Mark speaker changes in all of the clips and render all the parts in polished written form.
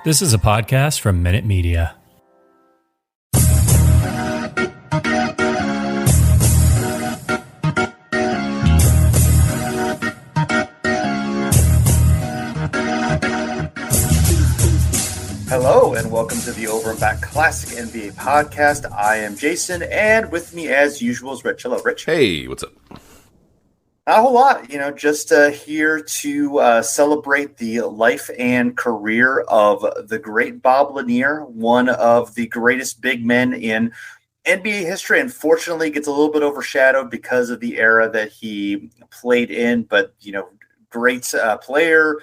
Speaker 1: This is a podcast from Minute Media.
Speaker 2: Hello, and welcome to the Over and Back Classic NBA podcast. I am Jason, and with me, as usual, is Rich. Hello, Rich.
Speaker 3: Hey, what's up?
Speaker 2: Not a whole lot, just here to celebrate the life and career of the great Bob Lanier, one of the greatest big men in NBA history. Unfortunately, gets a little bit overshadowed because of the era that he played in, but, great player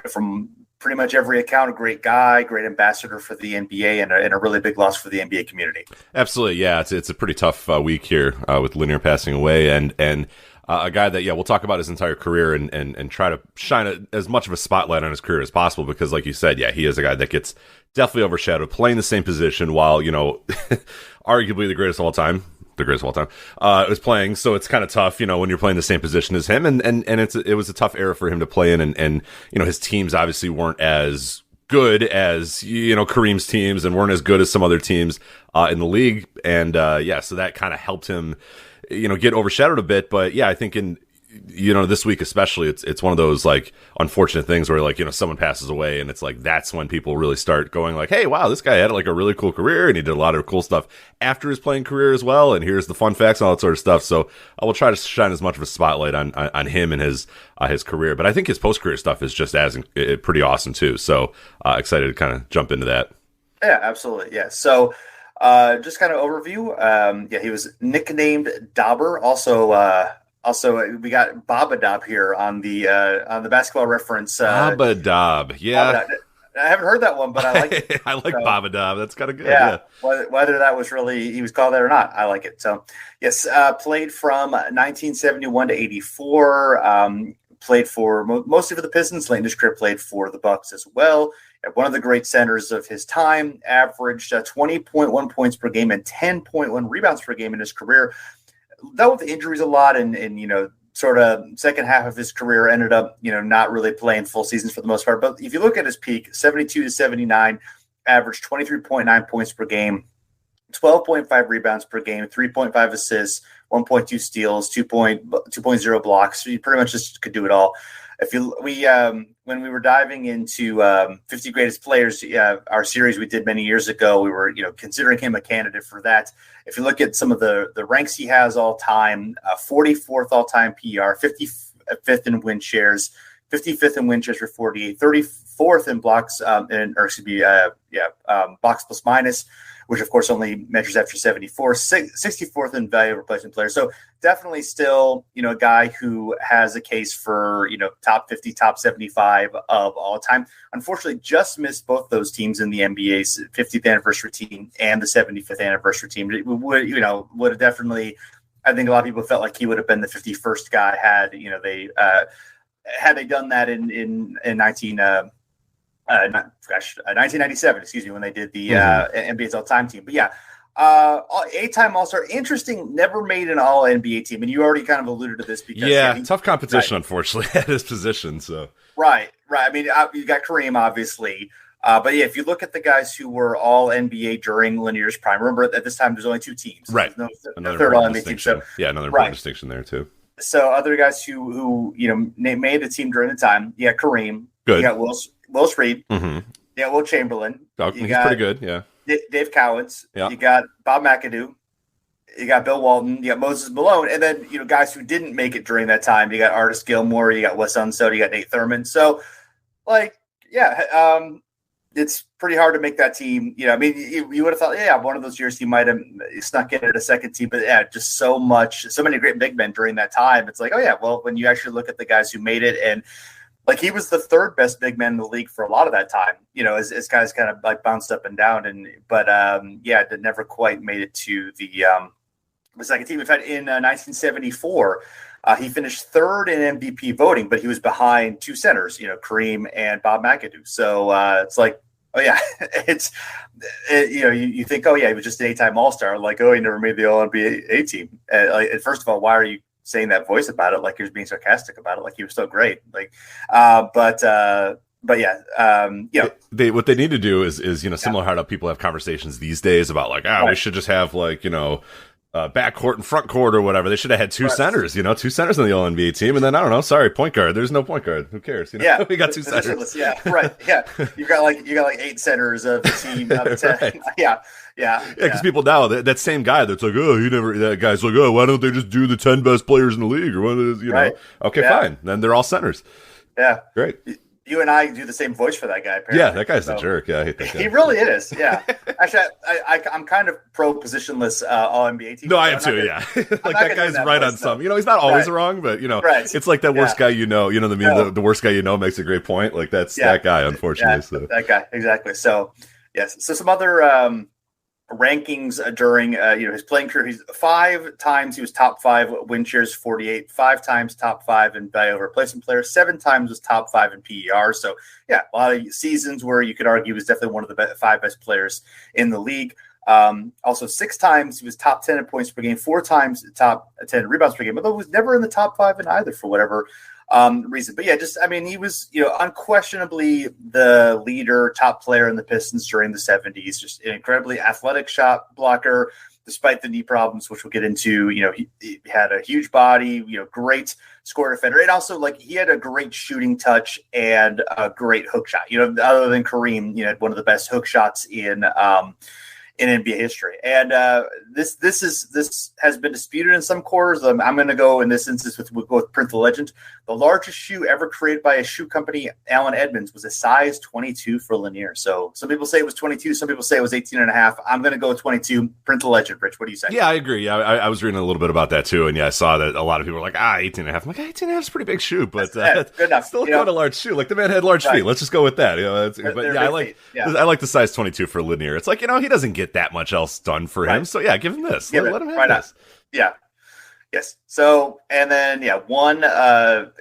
Speaker 2: from pretty much every account, a great guy, great ambassador for the NBA, and a really big loss for the NBA community.
Speaker 3: Absolutely, yeah. It's a pretty tough week here with Lanier passing away, and a guy that, we'll talk about his entire career and try to shine as much of a spotlight on his career as possible because, like you said, he is a guy that gets definitely overshadowed, playing the same position while, arguably the greatest of all time. Was playing, so it's kind of tough, when you're playing the same position as him, and it was a tough era for him to play in, and his teams obviously weren't as good as Kareem's teams, and weren't as good as some other teams in the league, and so that kind of helped him, get overshadowed a bit. But I think in this week especially, it's one of those like unfortunate things where someone passes away, and it's like that's when people really start going like, hey, wow, this guy had like a really cool career, and he did a lot of cool stuff after his playing career as well, and here's the fun facts and all that sort of stuff. So I will try to shine as much of a spotlight on him and his career, but I think his post-career stuff is just as pretty awesome too. So excited to kind of jump into that.
Speaker 2: Yeah, absolutely. Yeah. So just kind of overview. He was nicknamed Dauber. Also, we got Bob here on the Basketball Reference.
Speaker 3: Bob, yeah.
Speaker 2: Bob-a-Dob. I haven't heard that one, but I like it.
Speaker 3: I like Bob-a-Dob. That's kind of good.
Speaker 2: Yeah. Whether that was really he was called that or not, I like it. So, yes, played from 1971 to 84. Played for mostly for the Pistons. Late in his career, played for the Bucks as well. One of the great centers of his time. Averaged 20.1 points per game and 10.1 rebounds per game in his career. Dealt with injuries a lot, and sort of second half of his career ended up not really playing full seasons for the most part. But if you look at his peak, 72 to 79, averaged 23.9 points per game, 12.5 rebounds per game, 3.5 assists, 1.2 steals, 2.0 blocks. So you pretty much just could do it all. When we were diving into 50 greatest players, our series we did many years ago, we were considering him a candidate for that. If you look at some of the ranks he has all time, 44th all time PR, 55th in win shares, 55th in win shares for 48, 34th in blocks box plus minus, which of course only measures after 74, 64th in value replacement player. So definitely still, a guy who has a case for, top 50, top 75 of all time. Unfortunately, just missed both those teams in the NBA's 50th anniversary team and the 75th anniversary team. It would have definitely, I think a lot of people felt like he would have been the 51st guy had they done that in 1997, when they did the NBA's all-time team. But eight-time All-Star. Interesting, never made an All-NBA team. And you already kind of alluded to this because
Speaker 3: tough competition, unfortunately, at his position. So
Speaker 2: right. I mean, you got Kareem, obviously. But if you look at the guys who were all NBA during Lanier's prime, remember at this time there's only two teams.
Speaker 3: Right.
Speaker 2: No third All-NBA team. So,
Speaker 3: another important distinction there too.
Speaker 2: So other guys who made the team during the time, Kareem.
Speaker 3: Good.
Speaker 2: You got Willis Reed.
Speaker 3: Mm-hmm.
Speaker 2: You got Wilt Chamberlain.
Speaker 3: He's pretty good, yeah.
Speaker 2: Dave Cowens.
Speaker 3: Yeah.
Speaker 2: You got Bob McAdoo. You got Bill Walton. You got Moses Malone. And then, guys who didn't make it during that time. You got Artis Gilmore. You got Wes Unseld. You got Nate Thurman. So, it's pretty hard to make that team. You would have thought, one of those years he might have snuck in at a second team. But, just so many great big men during that time. It's like, when you actually look at the guys who made it, and he was the third best big man in the league for a lot of that time, as guys kind of bounced up and down, but never quite made it to the second team. In fact, in 1974, he finished third in MVP voting, but he was behind two centers, Kareem and Bob McAdoo. So it's like, you think, he was just an 8-time All-Star. Like, he never made the All-NBA team. First of all, why are you saying that voice about it, like he was being sarcastic about it, like he was so great, but but yeah,
Speaker 3: what they need to do is similar how people have conversations these days about like, we should just have like, backcourt and front court or whatever. They should have had two centers, two centers on the All NBA team, and then I don't know. Sorry, point guard. There's no point guard. Who cares?
Speaker 2: Yeah,
Speaker 3: we got two centers.
Speaker 2: Yeah, right. Yeah, you got like 8 centers of the team. Of 10. Right. Yeah.
Speaker 3: Because people now that same guy that's like, that guy's like, why don't they just do the 10 best players in the league or one of those,
Speaker 2: right.
Speaker 3: Okay, fine. Then they're all centers.
Speaker 2: Yeah,
Speaker 3: great.
Speaker 2: You and I do the same voice for that guy. Apparently.
Speaker 3: Yeah, that guy's a jerk. Yeah, I hate that guy.
Speaker 2: He really is. Yeah, actually, I'm kind of pro positionless All NBA team.
Speaker 3: No, I am too. Yeah, like that guy's right on some. He's not always wrong, but it's like that worst guy. The meme. The worst guy makes a great point. Like that's that guy, unfortunately.
Speaker 2: Yeah,
Speaker 3: so.
Speaker 2: That guy exactly. So yes. So some other rankings during his playing career. He's 5 times he was top 5 win shares 48, 5 times top 5 in value over replacement players, 7 times was top 5 in PER. So yeah, a lot of seasons where you could argue he was definitely one of the 5 best players in the league. Also 6 times he was top 10 in points per game, 4 times top 10 in rebounds per game, although he was never in the top 5 in either for whatever reason. But yeah, he was, unquestionably the leader, top player in the Pistons during the 70s, just an incredibly athletic shot blocker, despite the knee problems, which we'll get into. He had a huge body, great score defender. And also he had a great shooting touch and a great hook shot, other than Kareem, had one of the best hook shots in NBA history. And this has been disputed in some quarters. I'm going to go in this instance with Print the Legend. The largest shoe ever created by a shoe company, Allen Edmonds, was a size 22 for Lanier. So some people say it was 22. Some people say it was 18.5. I'm going to go with 22. Print the Legend. Rich, what do you say?
Speaker 3: Yeah, I agree. I was reading a little bit about that too. And I saw that a lot of people were like, 18.5. I'm like, 18.5 is a pretty big shoe, but
Speaker 2: good enough.
Speaker 3: Still quite a large shoe. Like the man had large feet. Let's just go with that. I like the size 22 for Lanier. It's like, he doesn't get that much else done for him. So yeah, give him this. Let him have this.
Speaker 2: Yeah. Yes. So, and then, one, as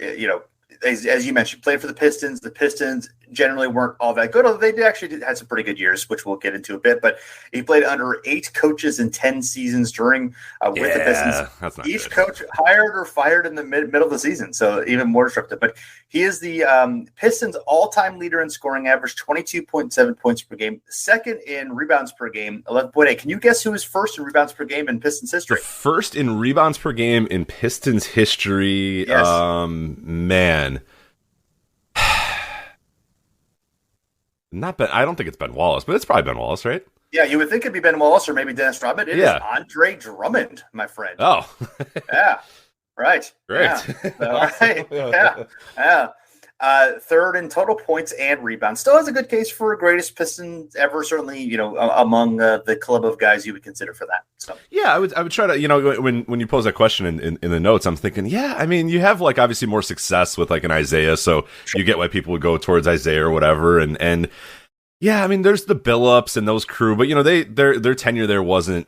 Speaker 2: you mentioned, played for the Pistons. The Pistons generally weren't all that good, although they had some pretty good years, which we'll get into a bit. But he played under 8 coaches in 10 seasons during with the Pistons.
Speaker 3: That's not
Speaker 2: Each
Speaker 3: good.
Speaker 2: coach hired or fired in the middle of the season, so even more disruptive. But he is the Pistons' all-time leader in scoring average, 22.7 points per game. Second in rebounds per game, 11.8. Can you guess who was first in rebounds per game in Pistons history?
Speaker 3: The first in rebounds per game in Pistons history.
Speaker 2: Yes.
Speaker 3: Man. Not Ben. I don't think it's Ben Wallace, but it's probably Ben Wallace, right?
Speaker 2: Yeah, you would think it'd be Ben Wallace or maybe Dennis Rodman. It is Andre Drummond, my friend.
Speaker 3: Oh,
Speaker 2: yeah, right.
Speaker 3: Great.
Speaker 2: Yeah. Right. Yeah. Third in total points and rebounds. Still has a good case for greatest Pistons ever. Certainly, among the club of guys you would consider for that. So
Speaker 3: yeah, I would try to, when you pose that question in the notes, I'm thinking, you have obviously more success with an Isaiah, so you get why people would go towards Isaiah or whatever, and yeah, there's the Billups and those crew, but their tenure there wasn't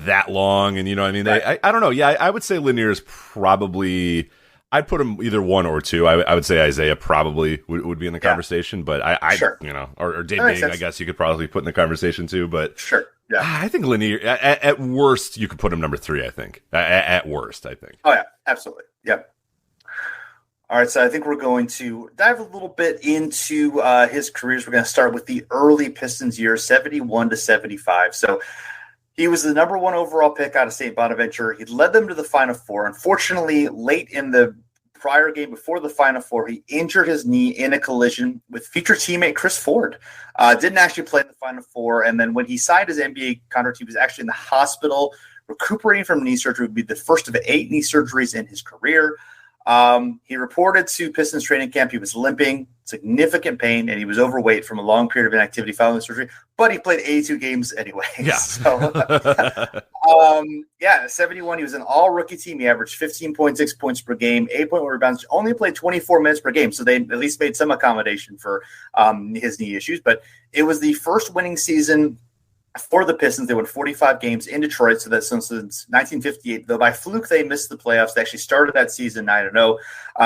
Speaker 3: that long, and right. I don't know. Yeah, I would say Lanier is probably. I'd put him either 1 or 2. I would say Isaiah probably would be in the conversation, but
Speaker 2: sure.
Speaker 3: Or Dave Bing, I guess you could probably put in the conversation too. But
Speaker 2: sure, yeah.
Speaker 3: I think Lanier at worst you could put him number 3. I think at worst, I think.
Speaker 2: Oh yeah, absolutely, yeah. All right, so I think we're going to dive a little bit into his careers. We're going to start with the early Pistons years, 71 to 75. So. He was the number 1 overall pick out of St. Bonaventure. He led them to the Final Four. Unfortunately, late in the prior game before the Final Four, he injured his knee in a collision with future teammate Chris Ford. Didn't actually play in the Final Four. And then when he signed his NBA contract, he was actually in the hospital recuperating from knee surgery. It would be the first of 8 knee surgeries in his career. He reported to Pistons training camp he was limping, significant pain, and he was overweight from a long period of inactivity following the surgery, but he played 82 games anyway.
Speaker 3: Yeah.
Speaker 2: So, 71, he was an all-rookie team. He averaged 15.6 points per game, 8.1 rebounds, only played 24 minutes per game, so they at least made some accommodation for his knee issues. But it was the first winning season for the Pistons. They won 45 games in Detroit, so that's since 1958. Though by fluke they missed the playoffs. They actually started that season 9-0.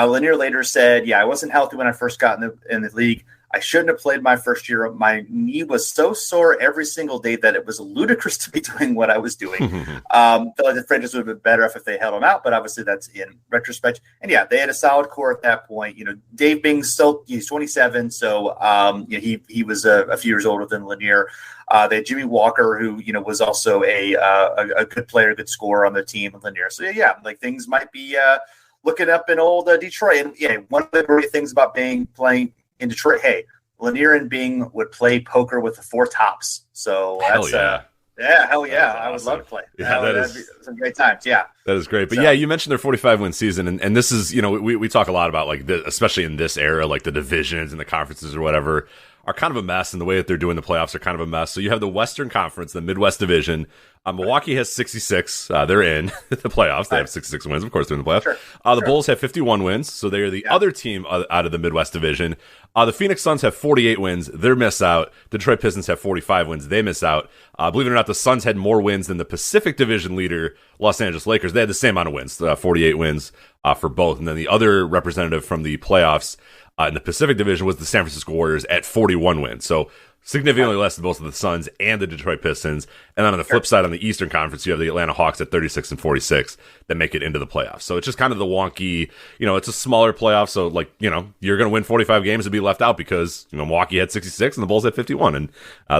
Speaker 2: Lanier later said, "I wasn't healthy when I first got in the league. I shouldn't have played my first year. My knee was so sore every single day that it was ludicrous to be doing what I was doing. Felt like the franchise would have been better if they held him out, but obviously that's in retrospect. And yeah, they had a solid core at that point. Dave Bing he's 27, so he was a few years older than Lanier. They had Jimmy Walker, who was also a good player, good scorer on the team, and Lanier. So yeah, like things might be looking up in old Detroit. And yeah, one of the great things about playing in Detroit, hey, Lanier and Bing would play poker with the four tops. So
Speaker 3: hell yeah.
Speaker 2: Hell yeah.
Speaker 3: Awesome.
Speaker 2: I would love to play.
Speaker 3: Yeah, that'd
Speaker 2: be some great times. Yeah.
Speaker 3: That is great. But yeah, you mentioned their 45-win season, and this is, we talk a lot about, like, especially in this era, like the divisions and the conferences or whatever are kind of a mess, and the way that they're doing the playoffs are kind of a mess. So you have the Western Conference, the Midwest Division. Milwaukee has 66. They're in the playoffs. They have 66 wins. Of course, they're in the playoffs.
Speaker 2: Sure.
Speaker 3: The Bulls have 51 wins, so they are the other team out of the Midwest Division. The Phoenix Suns have 48 wins. They miss out. The Detroit Pistons have 45 wins. They miss out. Believe it or not, the Suns had more wins than the Pacific Division leader, Los Angeles Lakers. They had the same amount of wins, 48 wins for both. And then the other representative from the playoffs in the Pacific Division was the San Francisco Warriors at 41 wins. So significantly less than both of the Suns and the Detroit Pistons. And then on the flip side, on the Eastern Conference, you have the Atlanta Hawks at 36 and 46 that make it into the playoffs. So it's just kind of the wonky, it's a smaller playoff. So, like, you're going to win 45 games and be left out because, Milwaukee had 66 and the Bulls had 51. And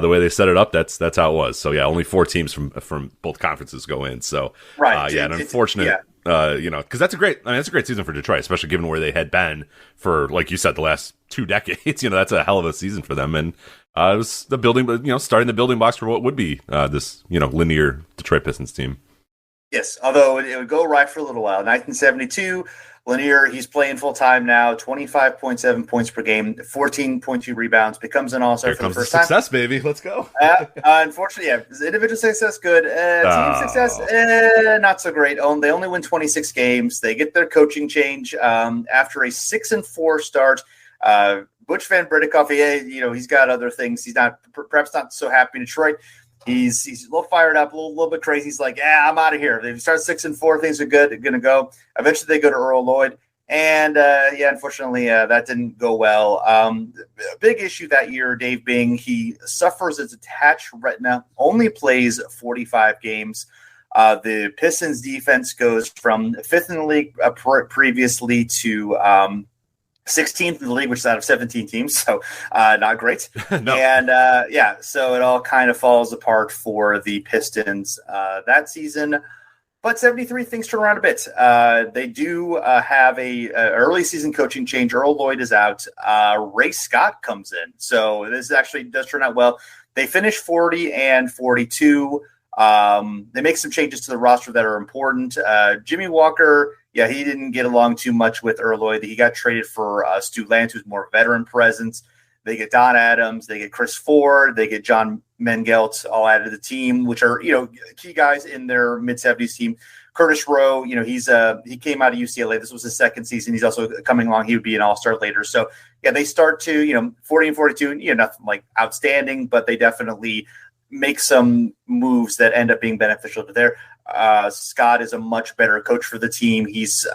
Speaker 3: the way they set it up, that's how it was. So, yeah, only 4 teams from both conferences go in. So, an unfortunate... because that's a great season for Detroit, especially given where they had been for, like you said, the last 2 decades. That's a hell of a season for them. And it was the building, starting the building blocks for what would be this, Lanier Detroit Pistons team.
Speaker 2: Yes, although it would go right for a little while. 1972, Lanier, he's playing full time now, 25.7 points per game, 14.2 rebounds, becomes an all-star for the first time.
Speaker 3: Success, baby. Let's go.
Speaker 2: Unfortunately, individual success, good. Team success, not so great. They only win 26 games. They get their coaching change after a 6-4 start. Butch Van Brederkoff, he's got other things. He's perhaps not so happy in Detroit. He's a little fired up, a little bit crazy. He's like, I'm out of here. If they start 6-4, things are good. They're going to go. Eventually, they go to Earl Lloyd. And, unfortunately, that didn't go well. Big issue that year, Dave Bing, he suffers a detached retina, only plays 45 games. The Pistons defense goes from 5th in the league previously to 16th in the league, which is out of 17 teams, so not great.
Speaker 3: No.
Speaker 2: And so it all kind of falls apart for the Pistons that season. But 73, things turn around a bit. They do have a early season coaching change. Earl Lloyd is out. Ray Scott comes in, so this actually does turn out well. They finish 40 and 42. They make some changes to the roster that are important. Jimmy Walker, he didn't get along too much with Earl Lloyd. He got traded for Stu Lance, who's more veteran presence. They get Don Adams, they get Chris Ford, they get John Mengelt all added to the team, which are key guys in their mid-70s team. Curtis Rowe, he came out of UCLA. This was his second season. He's also coming along. He would be an all-star later. So they start to 40 and 42. Nothing like outstanding, but they definitely make some moves that end up being beneficial to their. Scott is a much better coach for the team. He's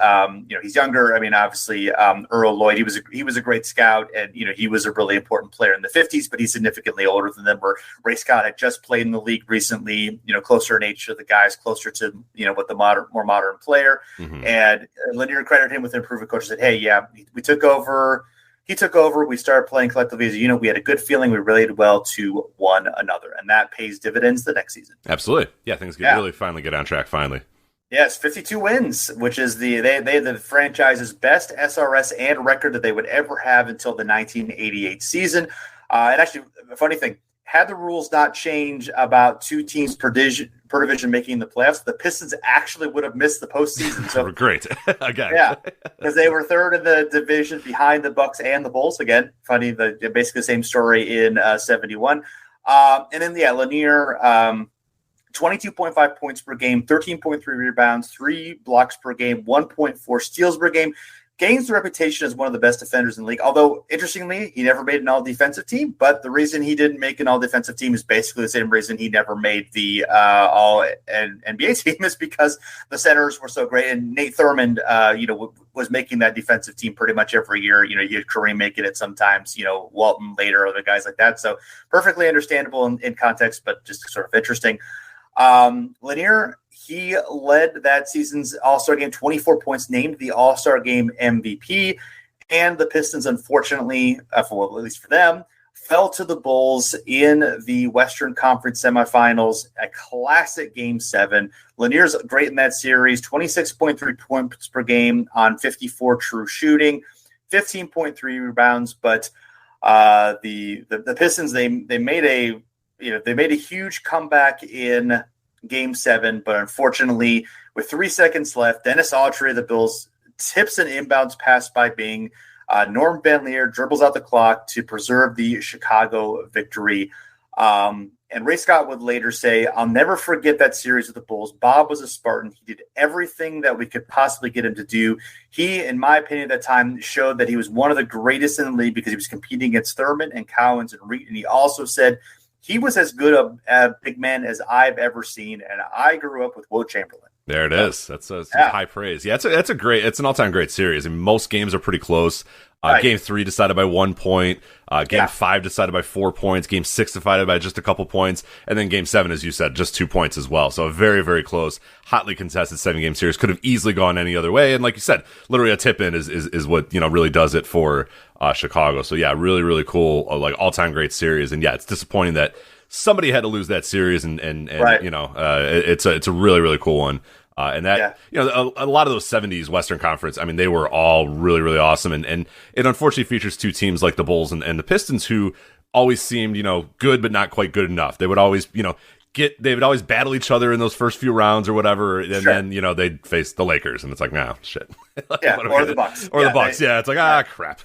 Speaker 2: he's younger. I mean, obviously, Earl Lloyd, he was a great scout, and he was a really important player in the 50s, but he's significantly older than them. Where Ray Scott had just played in the league recently, closer in age to the guys, closer to what the more modern player. Mm-hmm. And Lanier credited him with improving coach. Said, "Hey, we took over." He took over. We started playing collectively as a unit. We had a good feeling. We related well to one another, and that pays dividends the next season.
Speaker 3: Absolutely, things really finally get on track. Finally,
Speaker 2: yes, 52 wins, which is they the franchise's best SRS and record that they would ever have until the 1988 season. And actually, a funny thing. Had the rules not changed about 2 teams per division making the playoffs, the Pistons actually would have missed the postseason. So
Speaker 3: great again,
Speaker 2: because they were 3rd in the division behind the Bucks and the Bulls. Again, funny, basically the same story in 71. And then Lanier, 22.5 points per game, 13.3 rebounds, 3 blocks per game, 1.4 steals per game. gains the reputation as one of the best defenders in the league. Although, interestingly, he never made an all-defensive team. But the reason he didn't make an all-defensive team is basically the same reason he never made the all-NBA team, is because the centers were so great. And Nate Thurmond, was making that defensive team pretty much every year. You had Kareem making it sometimes, Walton later, other guys like that. So perfectly understandable in context, but just sort of interesting. Lanier, he led that season's All-Star game, 24 points, named the All-Star game MVP. And the Pistons, unfortunately, at least for them, fell to the Bulls in the Western Conference semifinals, a classic Game 7. Lanier's great in that series, 26.3 points per game on 54 true shooting, 15.3 rebounds. But the Pistons, they made a huge comeback in Game 7, but unfortunately, with 3 seconds left, Dennis Autry of the Bills tips an inbounds pass by Bing. Norm Van Leer dribbles out the clock to preserve the Chicago victory. And Ray Scott would later say, "I'll never forget that series with the Bulls. Bob was a Spartan. He did everything that we could possibly get him to do. He, in my opinion, at that time showed that he was one of the greatest in the league because he was competing against Thurman and Cowens and Reed." And he also said, "He was as good a big man as I've ever seen, and I grew up with Wilt Chamberlain."
Speaker 3: There it is. That's high praise. Yeah, it's an all-time great series. I mean, most games are pretty close. Right. Game 3 decided by 1 point. Game 5 decided by 4 points. Game 6 decided by just a couple points. And then Game 7, as you said, just 2 points as well. So a very, very close, hotly contested 7-game series. Could have easily gone any other way. And like you said, literally a tip-in is what really does it for Chicago. So yeah, really, really cool, all-time great series. And yeah, it's disappointing that somebody had to lose that series. And right. It's a really, really cool one. A lot of those 70s Western Conference, I mean, they were all really, really awesome. And it unfortunately features two teams like the Bulls and the Pistons who always seemed, good, but not quite good enough. They would always, they would always battle each other in those first few rounds or whatever. And then, they'd face the Lakers and it's like, no, shit.
Speaker 2: Or the Bucks.
Speaker 3: Or the Bucks. It's like, crap.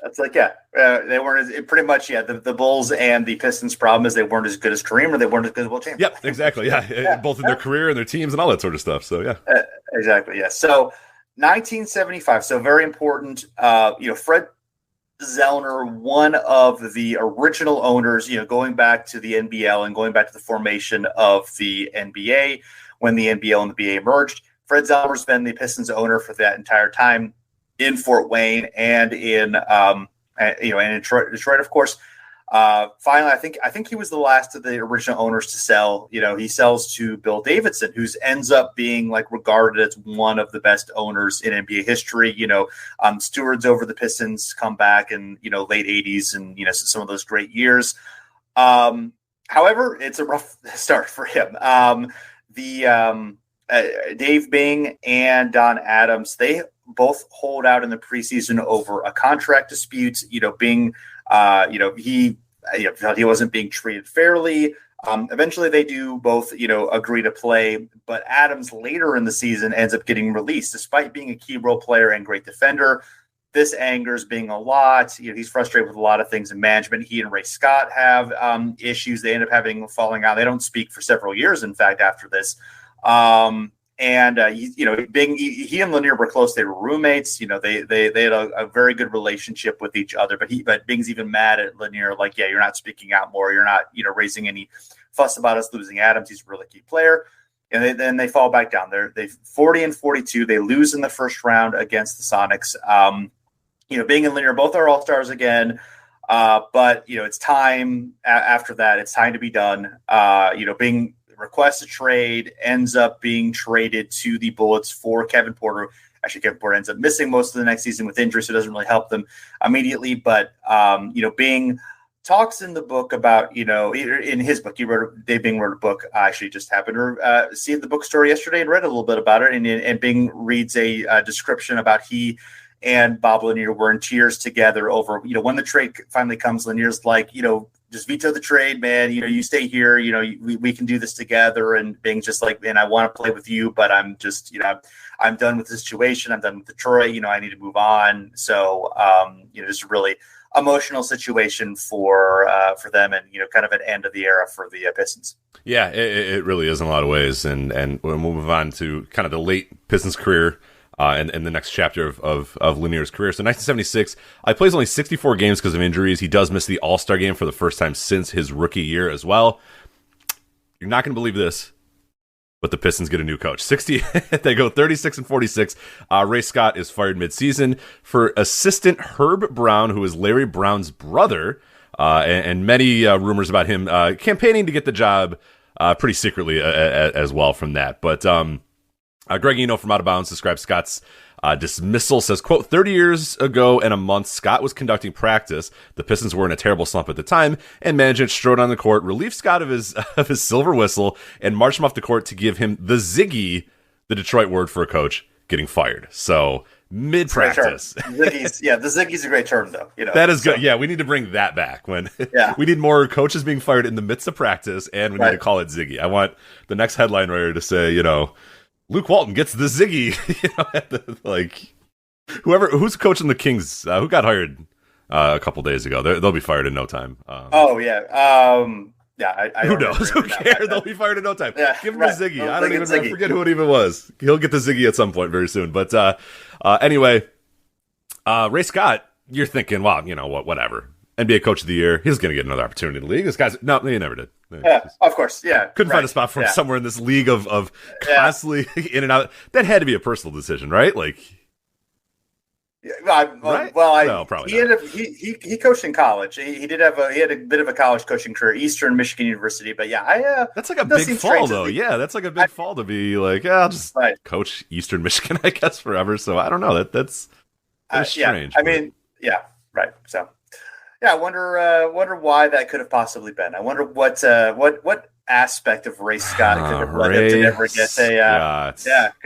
Speaker 2: It's like, they weren't as pretty much, the Bulls and the Pistons' problem is they weren't as good as Kareem or they weren't as good as Wilt Chamberlain.
Speaker 3: Yep, exactly. Both in their career and their teams and all that sort of stuff. So,
Speaker 2: exactly. Yeah. So 1975. So very important. Fred Zellner, one of the original owners, going back to the NBL and going back to the formation of the NBA when the NBL and the BA merged. Fred Zellner's been the Pistons owner for that entire time in Fort Wayne and in Detroit, of course. Finally, I think he was the last of the original owners to sell. He sells to Bill Davidson, who ends up being regarded as one of the best owners in NBA history. Stewards over the Pistons come back in late 80s and some of those great years. However, it's a rough start for him. Dave Bing and Don Adams, they both hold out in the preseason over a contract dispute. Bing, he felt he wasn't being treated fairly. Eventually they do both, agree to play, but Adams later in the season ends up getting released despite being a key role player and great defender. This angers Bing a lot. He's frustrated with a lot of things in management. He and Ray Scott have issues. They end up falling out. They don't speak for several years, in fact, after this. Bing, he and Lanier were close. They were roommates. They had a very good relationship with each other. But Bing's even mad at Lanier, you're not speaking out more. You're not, raising any fuss about us losing Adams. He's a really key player. And then they fall back down. They 40-42. They lose in the first round against the Sonics. Bing and Lanier both are all-stars again. But it's time after that. It's time to be done. Bing requests a trade, ends up being traded to the Bullets for Kevin Porter. Actually, Kevin Porter ends up missing most of the next season with injury, so it doesn't really help them immediately. But, Bing talks in the book about, in his book, Dave Bing wrote a book. I actually just happened to see the bookstore yesterday and read a little bit about it. And Bing reads a description about he and Bob Lanier were in tears together over, when the trade finally comes, Lanier's like, just veto the trade, man. You stay here. We can do this together. And Bing's just like, man, I want to play with you, but I'm just, I'm done with the situation. I'm done with Detroit. I need to move on. So, just a really emotional situation for them, and kind of an end of the era for the Pistons.
Speaker 3: Yeah, it really is in a lot of ways. And we'll move on to kind of the late Pistons career. and the next chapter of Lanier's career. So 1976, he plays only 64 games because of injuries. He does miss the All-Star game for the first time since his rookie year as well. You're not going to believe this, but the Pistons get a new coach. They go 36-46. Ray Scott is fired midseason for assistant Herb Brown, who is Larry Brown's brother, and many rumors about him campaigning to get the job pretty secretly as well from that. But Greg Eno from Out of Bounds describes Scott's dismissal, says, quote, 30 years ago and a month, Scott was conducting practice. The Pistons were in a terrible slump at the time, and management strode on the court, relieved Scott of his silver whistle, and marched him off the court to give him the Ziggy, the Detroit word for a coach, getting fired. So, mid-practice.
Speaker 2: The Ziggy's a great term, though.
Speaker 3: That is good. Yeah, we need to bring that back. We need more coaches being fired in the midst of practice, and we need to call it Ziggy. I want the next headline writer to say, Luke Walton gets the Ziggy, who's coaching the Kings, who got hired a couple days ago. They'll be fired in no time.
Speaker 2: Who knows? Who
Speaker 3: cares? They'll be fired in no time.
Speaker 2: Yeah,
Speaker 3: give him a Ziggy. I forget who it even was. He'll get the Ziggy at some point very soon. But anyway, Ray Scott, you're thinking, well, whatever. NBA Coach of the Year. He's going to get another opportunity in the league. This guy's he never did.
Speaker 2: Yeah, of course. Yeah,
Speaker 3: couldn't find a spot for him somewhere in this league of constantly in and out. That had to be a personal decision, right?
Speaker 2: Right?
Speaker 3: No, probably not.
Speaker 2: He coached in college. He had a bit of a college coaching career, Eastern Michigan University. But
Speaker 3: that's like a big fall, though. Yeah, that's like a big fall to be like, I'll just coach Eastern Michigan, I guess, forever. So I don't know. That's strange.
Speaker 2: Right. So. Yeah, I wonder why that could have possibly been. I wonder what aspect of Ray Scott could have led him to never get could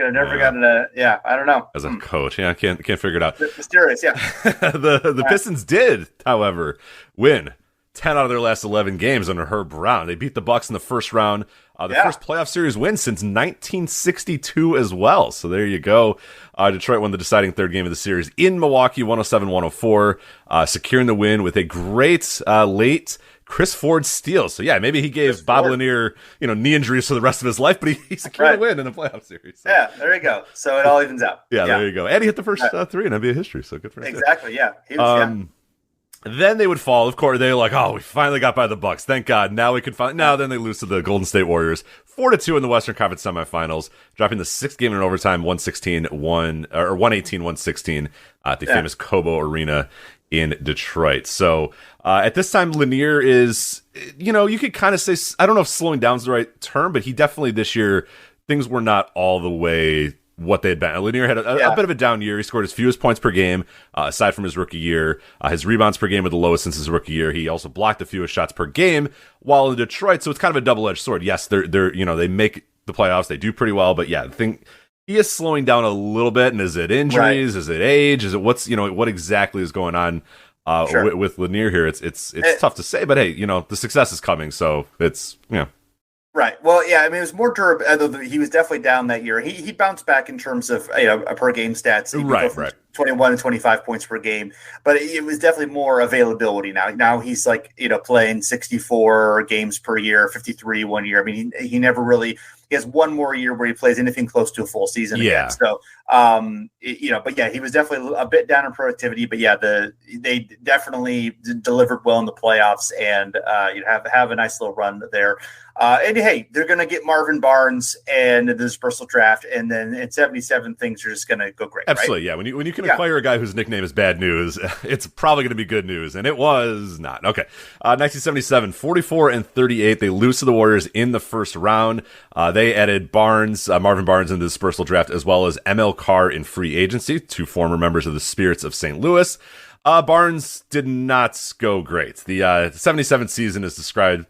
Speaker 2: have never gotten I don't know.
Speaker 3: As a coach, I can't figure it out.
Speaker 2: Mysterious, yeah.
Speaker 3: the Pistons did, however, win 10 out of their last 11 games under Herb Brown. They beat the Bucks in the first round. First playoff series win since 1962 as well. So there you go. Detroit won the deciding third game of the series in Milwaukee, 107-104, securing the win with a great late Chris Ford steal. So yeah, maybe he gave Bob Lanier, knee injuries for the rest of his life, but he secured a win in the playoff series. So.
Speaker 2: Yeah, there you go. So it all evens out.
Speaker 3: Yeah, there you go. And he hit the first three in NBA history. So good for him.
Speaker 2: Exactly. Yeah. He was,
Speaker 3: Then they would fall. Of course, they were like, we finally got by the Bucks. Thank God. Now we can then they lose to the Golden State Warriors 4-2 in the Western Conference semifinals, dropping the sixth game in overtime, 118-116 at the famous Cobo Arena in Detroit. So at this time, Lanier is, you could kind of say, I don't know if slowing down is the right term, but he definitely this year, things were not all the way what they had been. Lanier had a bit of a down year. He scored his fewest points per game, aside from his rookie year. His rebounds per game were the lowest since his rookie year. He also blocked the fewest shots per game while in Detroit. So it's kind of a double-edged sword. Yes, they're they make the playoffs. They do pretty well, but I think he is slowing down a little bit. And is it injuries? Right. Is it age? Is it what exactly is going on with Lanier here? It's tough to say, but hey, the success is coming. So it's,
Speaker 2: Right. Well, yeah. I mean, it was more durable. Although he was definitely down that year. He bounced back in terms of per game stats.
Speaker 3: Right.
Speaker 2: 21 and 25 points per game, but it was definitely more availability now. Now he's playing 64 games per year, 53 one year. I mean, he never really. He has one more year where he plays anything close to a full season again. So, but he was definitely a bit down in productivity. But they definitely delivered well in the playoffs, and have a nice little run there. And hey, they're going to get Marvin Barnes and the dispersal draft, and then in 77 things are just going to go great.
Speaker 3: Absolutely,
Speaker 2: right?
Speaker 3: Yeah. When you can acquire a guy whose nickname is Bad News, it's probably going to be good news, and it was not. Okay, 1977, 44-38. They lose to the Warriors in the first round. They added Marvin Barnes in the dispersal draft, as well as ML Carr in free agency, two former members of the Spirits of St. Louis. Barnes did not go great. The 77 season is described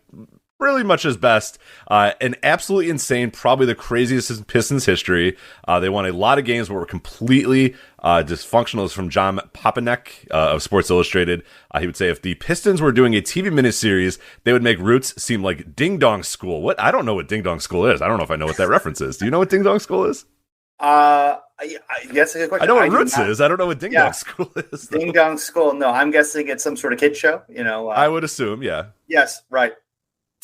Speaker 3: really much as best. An absolutely insane, probably the craziest in Pistons history. They won a lot of games but were completely dysfunctional. This is from John Papanek of Sports Illustrated. He would say if the Pistons were doing a TV miniseries, they would make Roots seem like Ding Dong School. What? I don't know what Ding Dong School is. I don't know if I know what that reference is. Do you know what Ding Dong School is?
Speaker 2: Yes, a good question.
Speaker 3: I know what Roots is. I don't know what Ding Dong School is.
Speaker 2: Though. Ding Dong School. No, I'm guessing it's some sort of kid show.
Speaker 3: I would assume. Yeah.
Speaker 2: Yes. Right.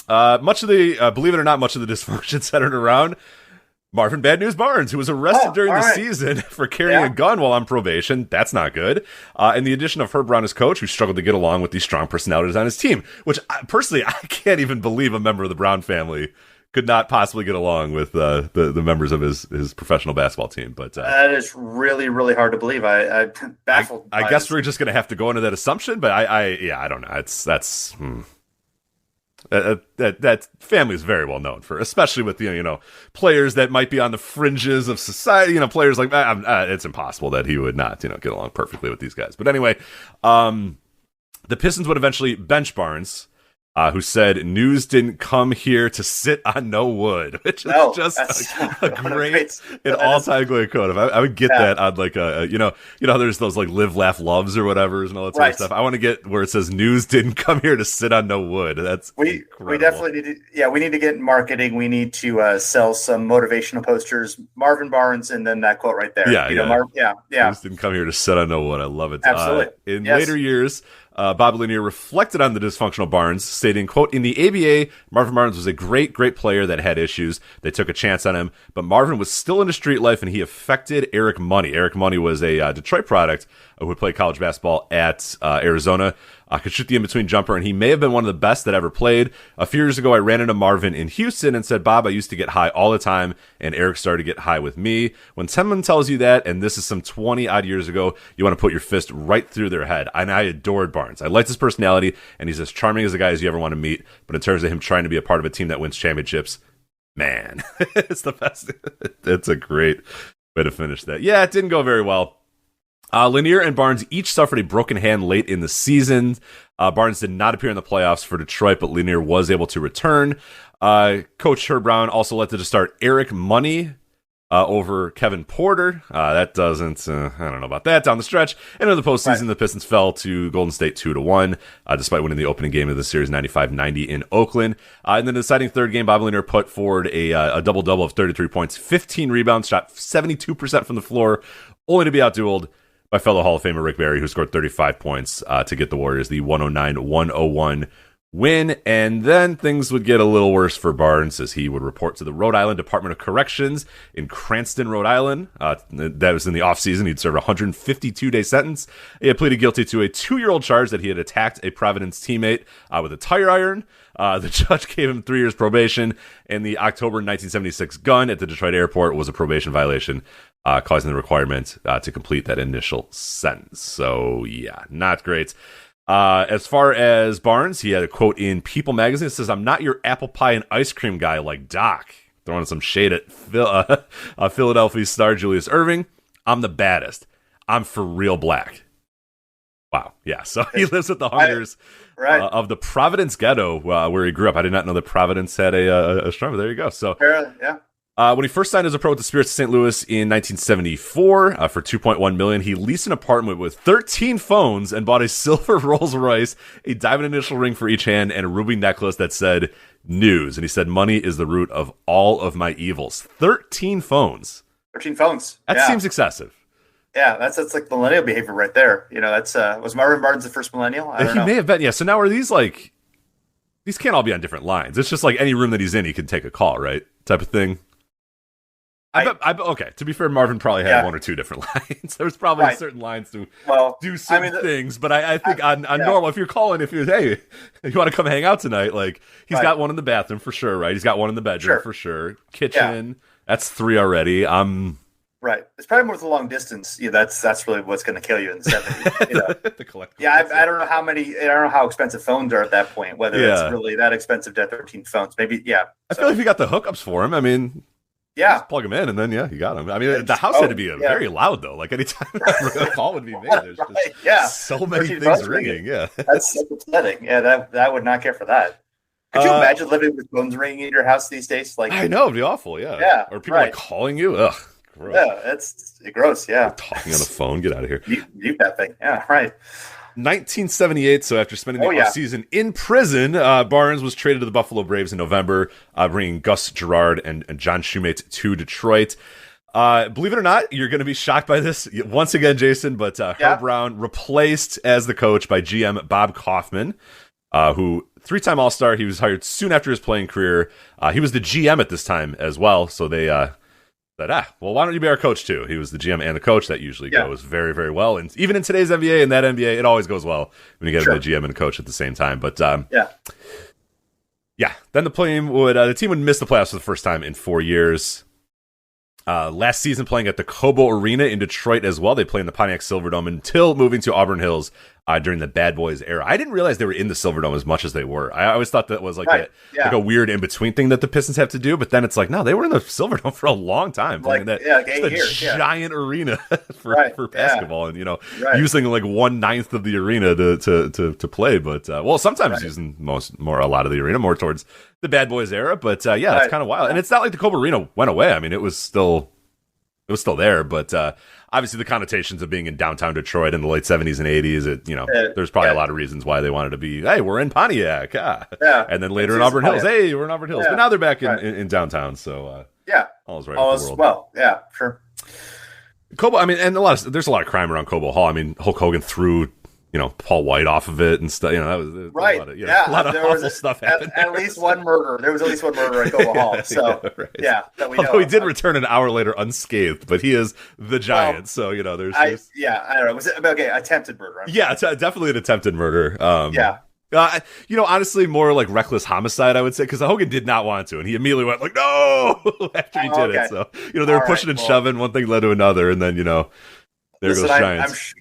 Speaker 3: Much of the believe it or not, much of the dysfunction centered around Marvin Bad News Barnes, who was arrested during the
Speaker 2: right.
Speaker 3: season for carrying a gun while on probation. That's not good. And the addition of Herb Brown as coach, who struggled to get along with these strong personalities on his team, which personally, I can't even believe a member of the Brown family could not possibly get along with the members of his professional basketball team. But
Speaker 2: that is really, really hard to believe. I'm baffled.
Speaker 3: I guess we're just going to have to go into that assumption, but I don't know. That family is very well known for, especially with players that might be on the fringes of society. Players like that. It's impossible that he would not get along perfectly with these guys. But anyway, the Pistons would eventually bench Barnes, who said news didn't come here to sit on no wood, which is just a great an all-time great quote. If I would get that on like there's those like live, laugh, loves or whatever and all that sort of stuff. I want to get where it says news didn't come here to sit on no wood. That's
Speaker 2: we definitely need to, we need to get in marketing. We need to sell some motivational posters, Marvin Barnes, and then that quote right there.
Speaker 3: News didn't come here to sit on no wood. I love it.
Speaker 2: Absolutely.
Speaker 3: In later years, Bob Lanier reflected on the dysfunctional Barnes, stating, quote, "In the ABA, Marvin Barnes was a great, great player that had issues. They took a chance on him, but Marvin was still into street life, and he affected Eric Money." Eric Money was a Detroit product who would play college basketball at Arizona. Could shoot the in-between jumper, and he may have been one of the best that ever played. A few years ago, I ran into Marvin in Houston and said, "Bob, I used to get high all the time, and Eric started to get high with me." When someone tells you that, and this is some 20-odd years ago, you want to put your fist right through their head. And I adored Barnes. I liked his personality, and he's as charming as a guy as you ever want to meet. But in terms of him trying to be a part of a team that wins championships, man, it's the best. It's a great way to finish that. Yeah, it didn't go very well. Lanier and Barnes each suffered a broken hand late in the season. Barnes did not appear in the playoffs for Detroit, but Lanier was able to return. Coach Herb Brown also elected to start Eric Money over Kevin Porter. That doesn't, I don't know about that down the stretch. And in the postseason, the Pistons fell to Golden State 2-1, despite winning the opening game of the series 95-90 in Oakland. In the deciding third game, Bob Lanier put forward a double-double of 33 points, 15 rebounds, shot 72% from the floor, only to be outdueled by fellow Hall of Famer Rick Barry, who scored 35 points to get the Warriors the 109-101 win. And then things would get a little worse for Barnes as he would report to the Rhode Island Department of Corrections in Cranston, Rhode Island. That was in the offseason. He'd serve a 152-day sentence. He had pleaded guilty to a 2-year-old charge that he had attacked a Providence teammate with a tire iron. The judge gave him 3 years probation, and the October 1976 gun at the Detroit airport was a probation violation, causing the requirement to complete that initial sentence. So, yeah, not great. As far as Barnes, he had a quote in People magazine that says, "I'm not your apple pie and ice cream guy like Doc," throwing some shade at Philadelphia star Julius Erving. "I'm the baddest. I'm for real black." Wow. Yeah. So he lives with the hungers of the Providence ghetto where he grew up. I did not know that Providence had a strong. There you go. So
Speaker 2: yeah.
Speaker 3: When he first signed as a pro with the Spirits of St. Louis in 1974 for $2.1 million, he leased an apartment with 13 phones and bought a silver Rolls Royce, a diamond initial ring for each hand, and a ruby necklace that said "News." And he said, "Money is the root of all of my evils." 13 phones.
Speaker 2: 13 phones.
Speaker 3: That seems excessive.
Speaker 2: Yeah, that's like millennial behavior right there. That's was Marvin Barnes the first millennial? I don't know.
Speaker 3: He may have been. Yeah. So now are these like? These can't all be on different lines. It's just like any room that he's in, he can take a call, right? Type of thing. Okay, to be fair, Marvin probably had 1 or 2 different lines. There's probably certain lines to do certain things, but I think on normal, if you're calling, hey, you want to come hang out tonight, like he's got one in the bathroom for sure, right? He's got one in the bedroom for sure. Kitchen, that's 3 already.
Speaker 2: Right. It's probably more with the long distance. Yeah, that's really what's going to kill you in the 70s.
Speaker 3: The collectible.
Speaker 2: Yeah, I don't know how many. I don't know how expensive phones are at that point. Whether it's really that expensive to have 13 phones, maybe. Yeah.
Speaker 3: I feel like if you got the hookups for him, I mean.
Speaker 2: Yeah,
Speaker 3: just plug him in, and then you got him. I mean, the house had to be very loud though. Like anytime a call would be made, there's just so many things ringing. Yeah,
Speaker 2: that's so upsetting. Yeah, that would not care for that. Could you imagine living with phones ringing in your house these days? Like,
Speaker 3: I know, it'd be awful. Yeah, or people like calling you. Ugh, gross.
Speaker 2: Yeah, it's gross. Yeah,
Speaker 3: talking on the phone. Get out of here.
Speaker 2: Mute that thing. Yeah, right.
Speaker 3: 1978, so after spending the offseason in prison, Barnes was traded to the Buffalo Braves in November, bringing Gus Gerard and John Shumate to Detroit. Believe it or not, you're going to be shocked by this once again, Jason, but Herb Brown replaced as the coach by GM Bob Kaufman, who 3-time All-Star. He was hired soon after his playing career. He was the GM at this time as well, so they that, well, why don't you be our coach too? He was the GM and the coach. That usually goes very, very well. And even in today's NBA and that NBA, it always goes well when you get a GM and a coach at the same time. But then the team would miss the playoffs for the first time in 4 years. Last season playing at the Cobo Arena in Detroit as well. They play in the Pontiac Silverdome until moving to Auburn Hills during the Bad Boys era. I didn't realize they were in the Silverdome as much as they were. I always thought that was like a weird in-between thing that the Pistons have to do, but then it's like, no, they were in the Silverdome for a long time. Playing that giant arena for basketball and, using like 1/9 of the arena to play. But, sometimes using a lot of the arena, more towards the Bad Boys era. But, that's kind of wild. And it's not like the Cobo Arena went away. I mean, it was still there, but obviously the connotations of being in downtown Detroit in the late 70s and 80s, there's probably a lot of reasons why they wanted to be, hey, we're in Pontiac. And then later in Auburn Hills, hey, we're in Auburn Hills. But now they're back in downtown, so all is right with the world.
Speaker 2: Well, yeah, sure.
Speaker 3: Cobo, I mean, and there's a lot of crime around Cobo Hall. I mean, Hulk Hogan threw Paul White off of it and stuff. That was a lot of awful stuff happened.
Speaker 2: At least one murder. There was at least one murder at Cobo Hall. So that we know.
Speaker 3: Although he did return an hour later unscathed, but he is the giant.
Speaker 2: Well,
Speaker 3: so there's.
Speaker 2: I don't know. Was it attempted murder?
Speaker 3: Definitely an attempted murder. Honestly, more like reckless homicide, I would say, because Hogan did not want to, and he immediately went like, "No!" after he did it. So they were pushing and shoving. One thing led to another, and then there goes Giants.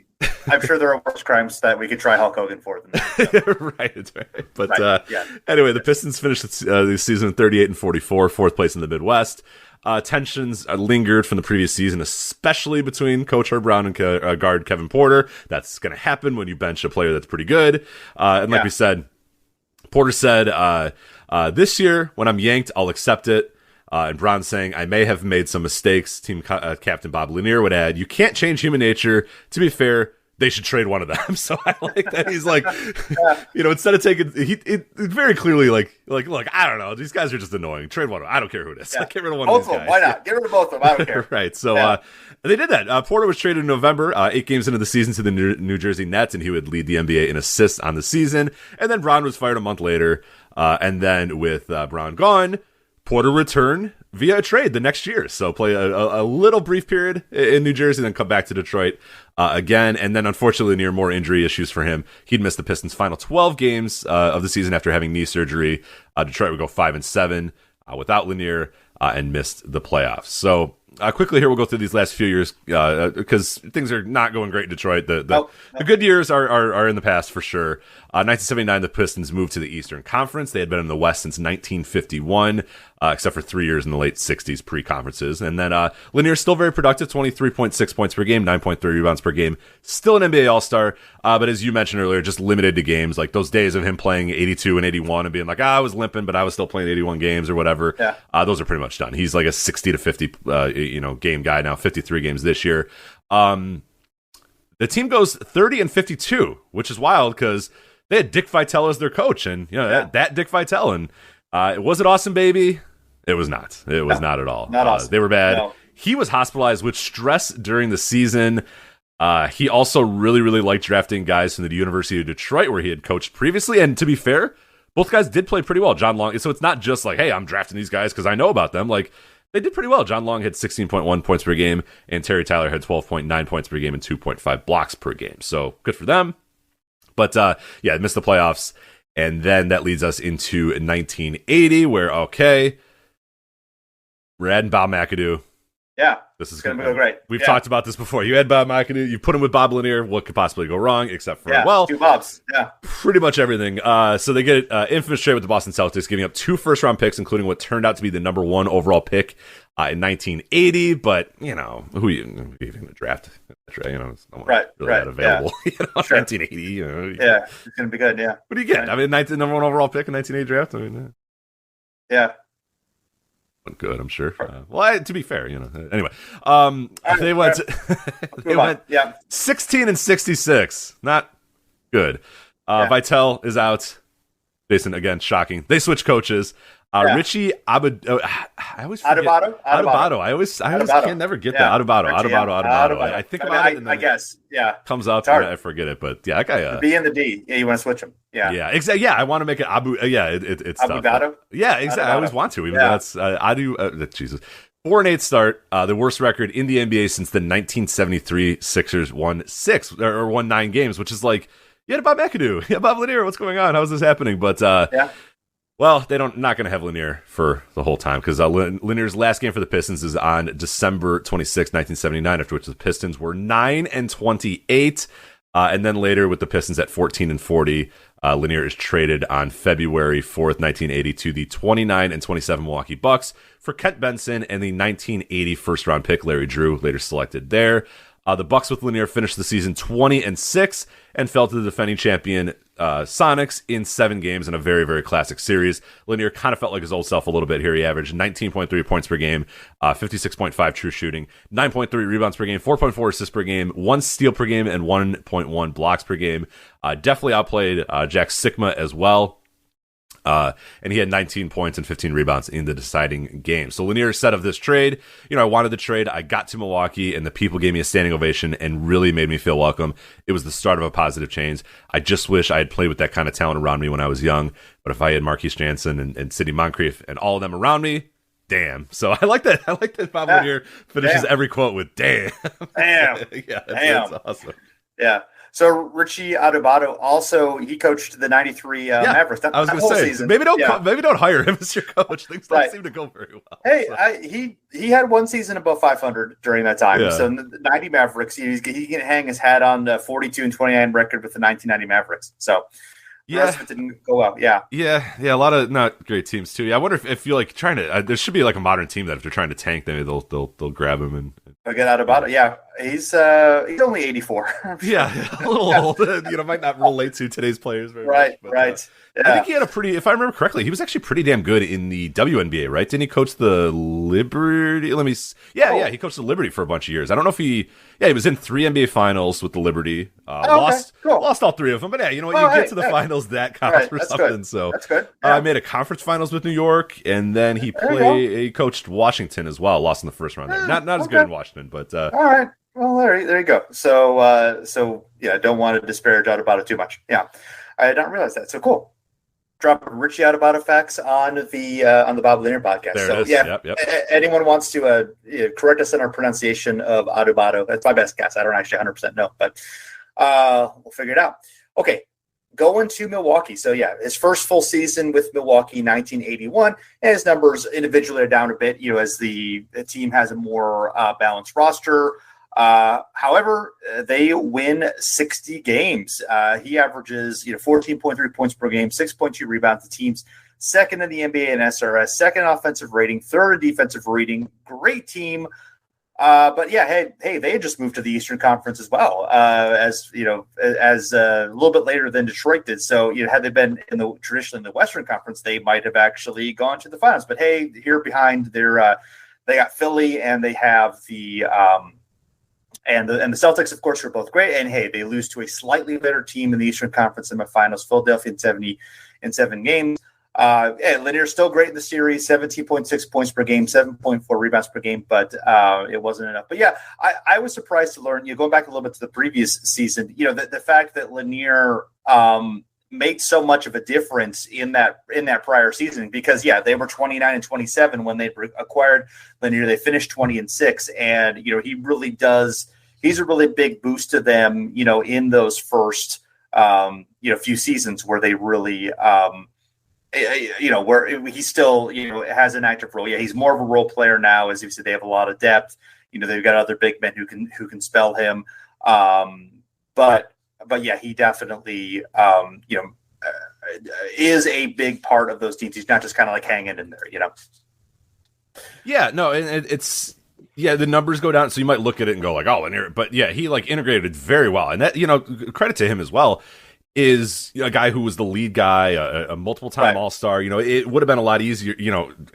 Speaker 2: I'm sure there are worse crimes that we could try Hulk Hogan for than that. So.
Speaker 3: Right. But anyway, the Pistons finished the season 38-44, fourth place in the Midwest. Tensions lingered from the previous season, especially between Coach Herb Brown and guard Kevin Porter. That's going to happen when you bench a player that's pretty good. And like we said, Porter said, this year, when I'm yanked, I'll accept it. And Brown saying, I may have made some mistakes. Team captain Bob Lanier would add, you can't change human nature. To be fair, they should trade one of them. So I like that he's like, instead of taking, it very clearly like, look, I don't know. These guys are just annoying. Trade one of them. I don't care who it is. Get rid of one of these guys.
Speaker 2: Why not? Get rid of both of them. I don't care.
Speaker 3: Right. So they did that. Porter was traded in November, 8 games into the season to the New Jersey Nets, and he would lead the NBA in assists on the season. And then Brown was fired a month later. And then with Brown gone, Porter returned via a trade the next year. So play a little brief period in New Jersey, then come back to Detroit again. And then unfortunately, near more injury issues for him, he'd miss the Pistons' final 12 games of the season after having knee surgery. Detroit would go 5-7 without Lanier and missed the playoffs. So quickly here, we'll go through these last few years because things are not going great in Detroit. The good years are in the past for sure. 1979, the Pistons moved to the Eastern Conference. They had been in the West since 1951, except for 3 years in the late 60s pre-conferences. And then Lanier's still very productive, 23.6 points per game, 9.3 rebounds per game. Still an NBA All-Star, but as you mentioned earlier, just limited to games. Like those days of him playing 82 and 81 and being like, I was limping, but I was still playing 81 games or whatever. Those are pretty much done. He's like a 60 to 50 game guy now, 53 games this year. The team goes 30-52, which is wild because they had Dick Vitale as their coach, and that Dick Vitale, and was it awesome, baby? It was not. It was not at all.
Speaker 2: Not awesome.
Speaker 3: They were bad.
Speaker 2: No.
Speaker 3: He was hospitalized with stress during the season. He also really, really liked drafting guys from the University of Detroit, where he had coached previously. And to be fair, both guys did play pretty well. John Long. So it's not just like, hey, I'm drafting these guys because I know about them. Like, they did pretty well. John Long had 16.1 points per game, and Terry Tyler had 12.9 points per game and 2.5 blocks per game. So good for them. But missed the playoffs. And then that leads us into 1980, where, we're adding Bob McAdoo.
Speaker 2: Yeah.
Speaker 3: This is
Speaker 2: going to go great.
Speaker 3: We've talked about this before. You had Bob McAdoo. You put him with Bob Lanier. What could possibly go wrong except for,
Speaker 2: two Bobs. Yeah.
Speaker 3: Pretty much everything. So they get infamous trade with the Boston Celtics, giving up 2 first-round picks, including what turned out to be the number 1 overall pick in 1980. But, who are you going to draft? It's no one really that available.
Speaker 2: Sure.
Speaker 3: 1980.
Speaker 2: Yeah, it's going to be good, yeah.
Speaker 3: What do you get? I mean, number 1 overall pick in 1980 draft? I mean, good, I'm sure. To be fair, Anyway, they went 16-66. Not good. Vitale is out. Jason, again, shocking. They switch coaches. Richie I always forget. Adubato. I always can never get that. Adubato. I think about it, and then
Speaker 2: I guess,
Speaker 3: comes out, and I forget it. But that guy.
Speaker 2: The B and the D. Yeah, you want to switch them.
Speaker 3: Yeah, exactly. Yeah, I want to make it Abu. It's
Speaker 2: Adubato.
Speaker 3: Yeah, exactly. I always want to. Even though that's Jesus. 4-8 start, the worst record in the NBA since the 1973 Sixers won 9 games, which is like, you had Bob McAdoo, yeah, Bob Lanier, what's going on? How is this happening? But well, they not going to have Lanier for the whole time because Lanier's last game for the Pistons is on December 26, 1979, after which the Pistons were 9-28, and then later with the Pistons at 14-40. Lanier is traded on February 4th, 1980 to the 29-27 Milwaukee Bucks for Kent Benson and the 1980 first-round pick Larry Drew, later selected there. The Bucks with Lanier finished the season 20-6 and fell to the defending champion Sonics in 7 games in a very, very classic series. Lanier kind of felt like his old self a little bit here. He averaged 19.3 points per game, 56.5 true shooting, 9.3 rebounds per game, 4.4 assists per game, 1 steal per game, and 1.1 blocks per game. Definitely outplayed Jack Sikma as well. And he had 19 points and 15 rebounds in the deciding game. So Lanier said of this trade, I wanted the trade. I got to Milwaukee and the people gave me a standing ovation and really made me feel welcome. It was the start of a positive change. I just wish I had played with that kind of talent around me when I was young. But if I had Marquise Jansen and Sidney Moncrief and all of them around me, damn. So I like that. I like that Bob Lanier finishes every quote with damn.
Speaker 2: Damn.
Speaker 3: That's awesome.
Speaker 2: Yeah. So Richie Adubato also, he coached the 93 Mavericks.
Speaker 3: I was going to say,
Speaker 2: season.
Speaker 3: maybe don't hire him as your coach. Things don't seem to go very well.
Speaker 2: Hey, so. He had one season above 500 during that time. Yeah. So the 90 Mavericks, he can hang his hat on the 42-29 record with the 1990 Mavericks. So the rest of it didn't go well. Yeah,
Speaker 3: a lot of not great teams too. Yeah, I wonder if you're like trying to. There should be like a modern team that if they're trying to tank, then they'll grab him and
Speaker 2: get out about it. Yeah, he's only 84.
Speaker 3: Yeah, a little old. Might not relate to today's players very much. But,
Speaker 2: right.
Speaker 3: Yeah. I think he had if I remember correctly, he was actually pretty damn good in the WNBA, right? Didn't he coach the Liberty? He coached the Liberty for a bunch of years. I don't know if he was in 3 NBA finals with the Liberty. Lost all 3 of them. But you get to the finals, that counts for something.
Speaker 2: Good.
Speaker 3: So
Speaker 2: that's good.
Speaker 3: Made a conference finals with New York, and then he coached Washington as well. Lost in the first round there. Not as good in Washington, but
Speaker 2: all right. Well, there you go. So don't want to disparage about it too much. Yeah, I didn't realize that. So cool. Drop Richie Adubato facts on the Bob Lanier podcast.
Speaker 3: There it is.
Speaker 2: Yep. Anyone wants to correct us on our pronunciation of Adubato? That's my best guess. I don't actually 100% know, but we'll figure it out. Okay, going to Milwaukee. So his first full season with Milwaukee, 1981, and his numbers individually are down a bit. As the team has a more balanced roster. However, they win 60 games. He averages, 14.3 points per game, 6.2 rebounds. The team's second in the NBA and SRS, second in offensive rating, third in defensive rating. Great team. But hey, they had just moved to the Eastern Conference as well, as a little bit later than Detroit did. So, had they been traditionally in the Western Conference, they might have actually gone to the finals. But hey, here behind they got Philly and they have the And the Celtics, of course, were both great. And hey, they lose to a slightly better team in the Eastern Conference semifinals, Philadelphia in 7 games. Lanier's still great in the series, 17.6 points per game, 7.4 rebounds per game, but it wasn't enough. But I was surprised to learn, going back a little bit to the previous season, the fact that Lanier made so much of a difference in that prior season, because they were 29-27 when they acquired Lanier. They finished 20-6, and he really does. He's a really big boost to them, in those first few seasons where they really where he still has an active role. He's more of a role player now, as you said. They have a lot of depth. They've got other big men who can spell him. But he definitely, is a big part of those teams. He's not just kind of like hanging in there,
Speaker 3: Yeah, no, and it's the numbers go down, so you might look at it and go like, oh, Lanier, but he integrated very well, and that credit to him as well. Is a guy who was the lead guy, a multiple-time All-Star. It would have been a lot easier,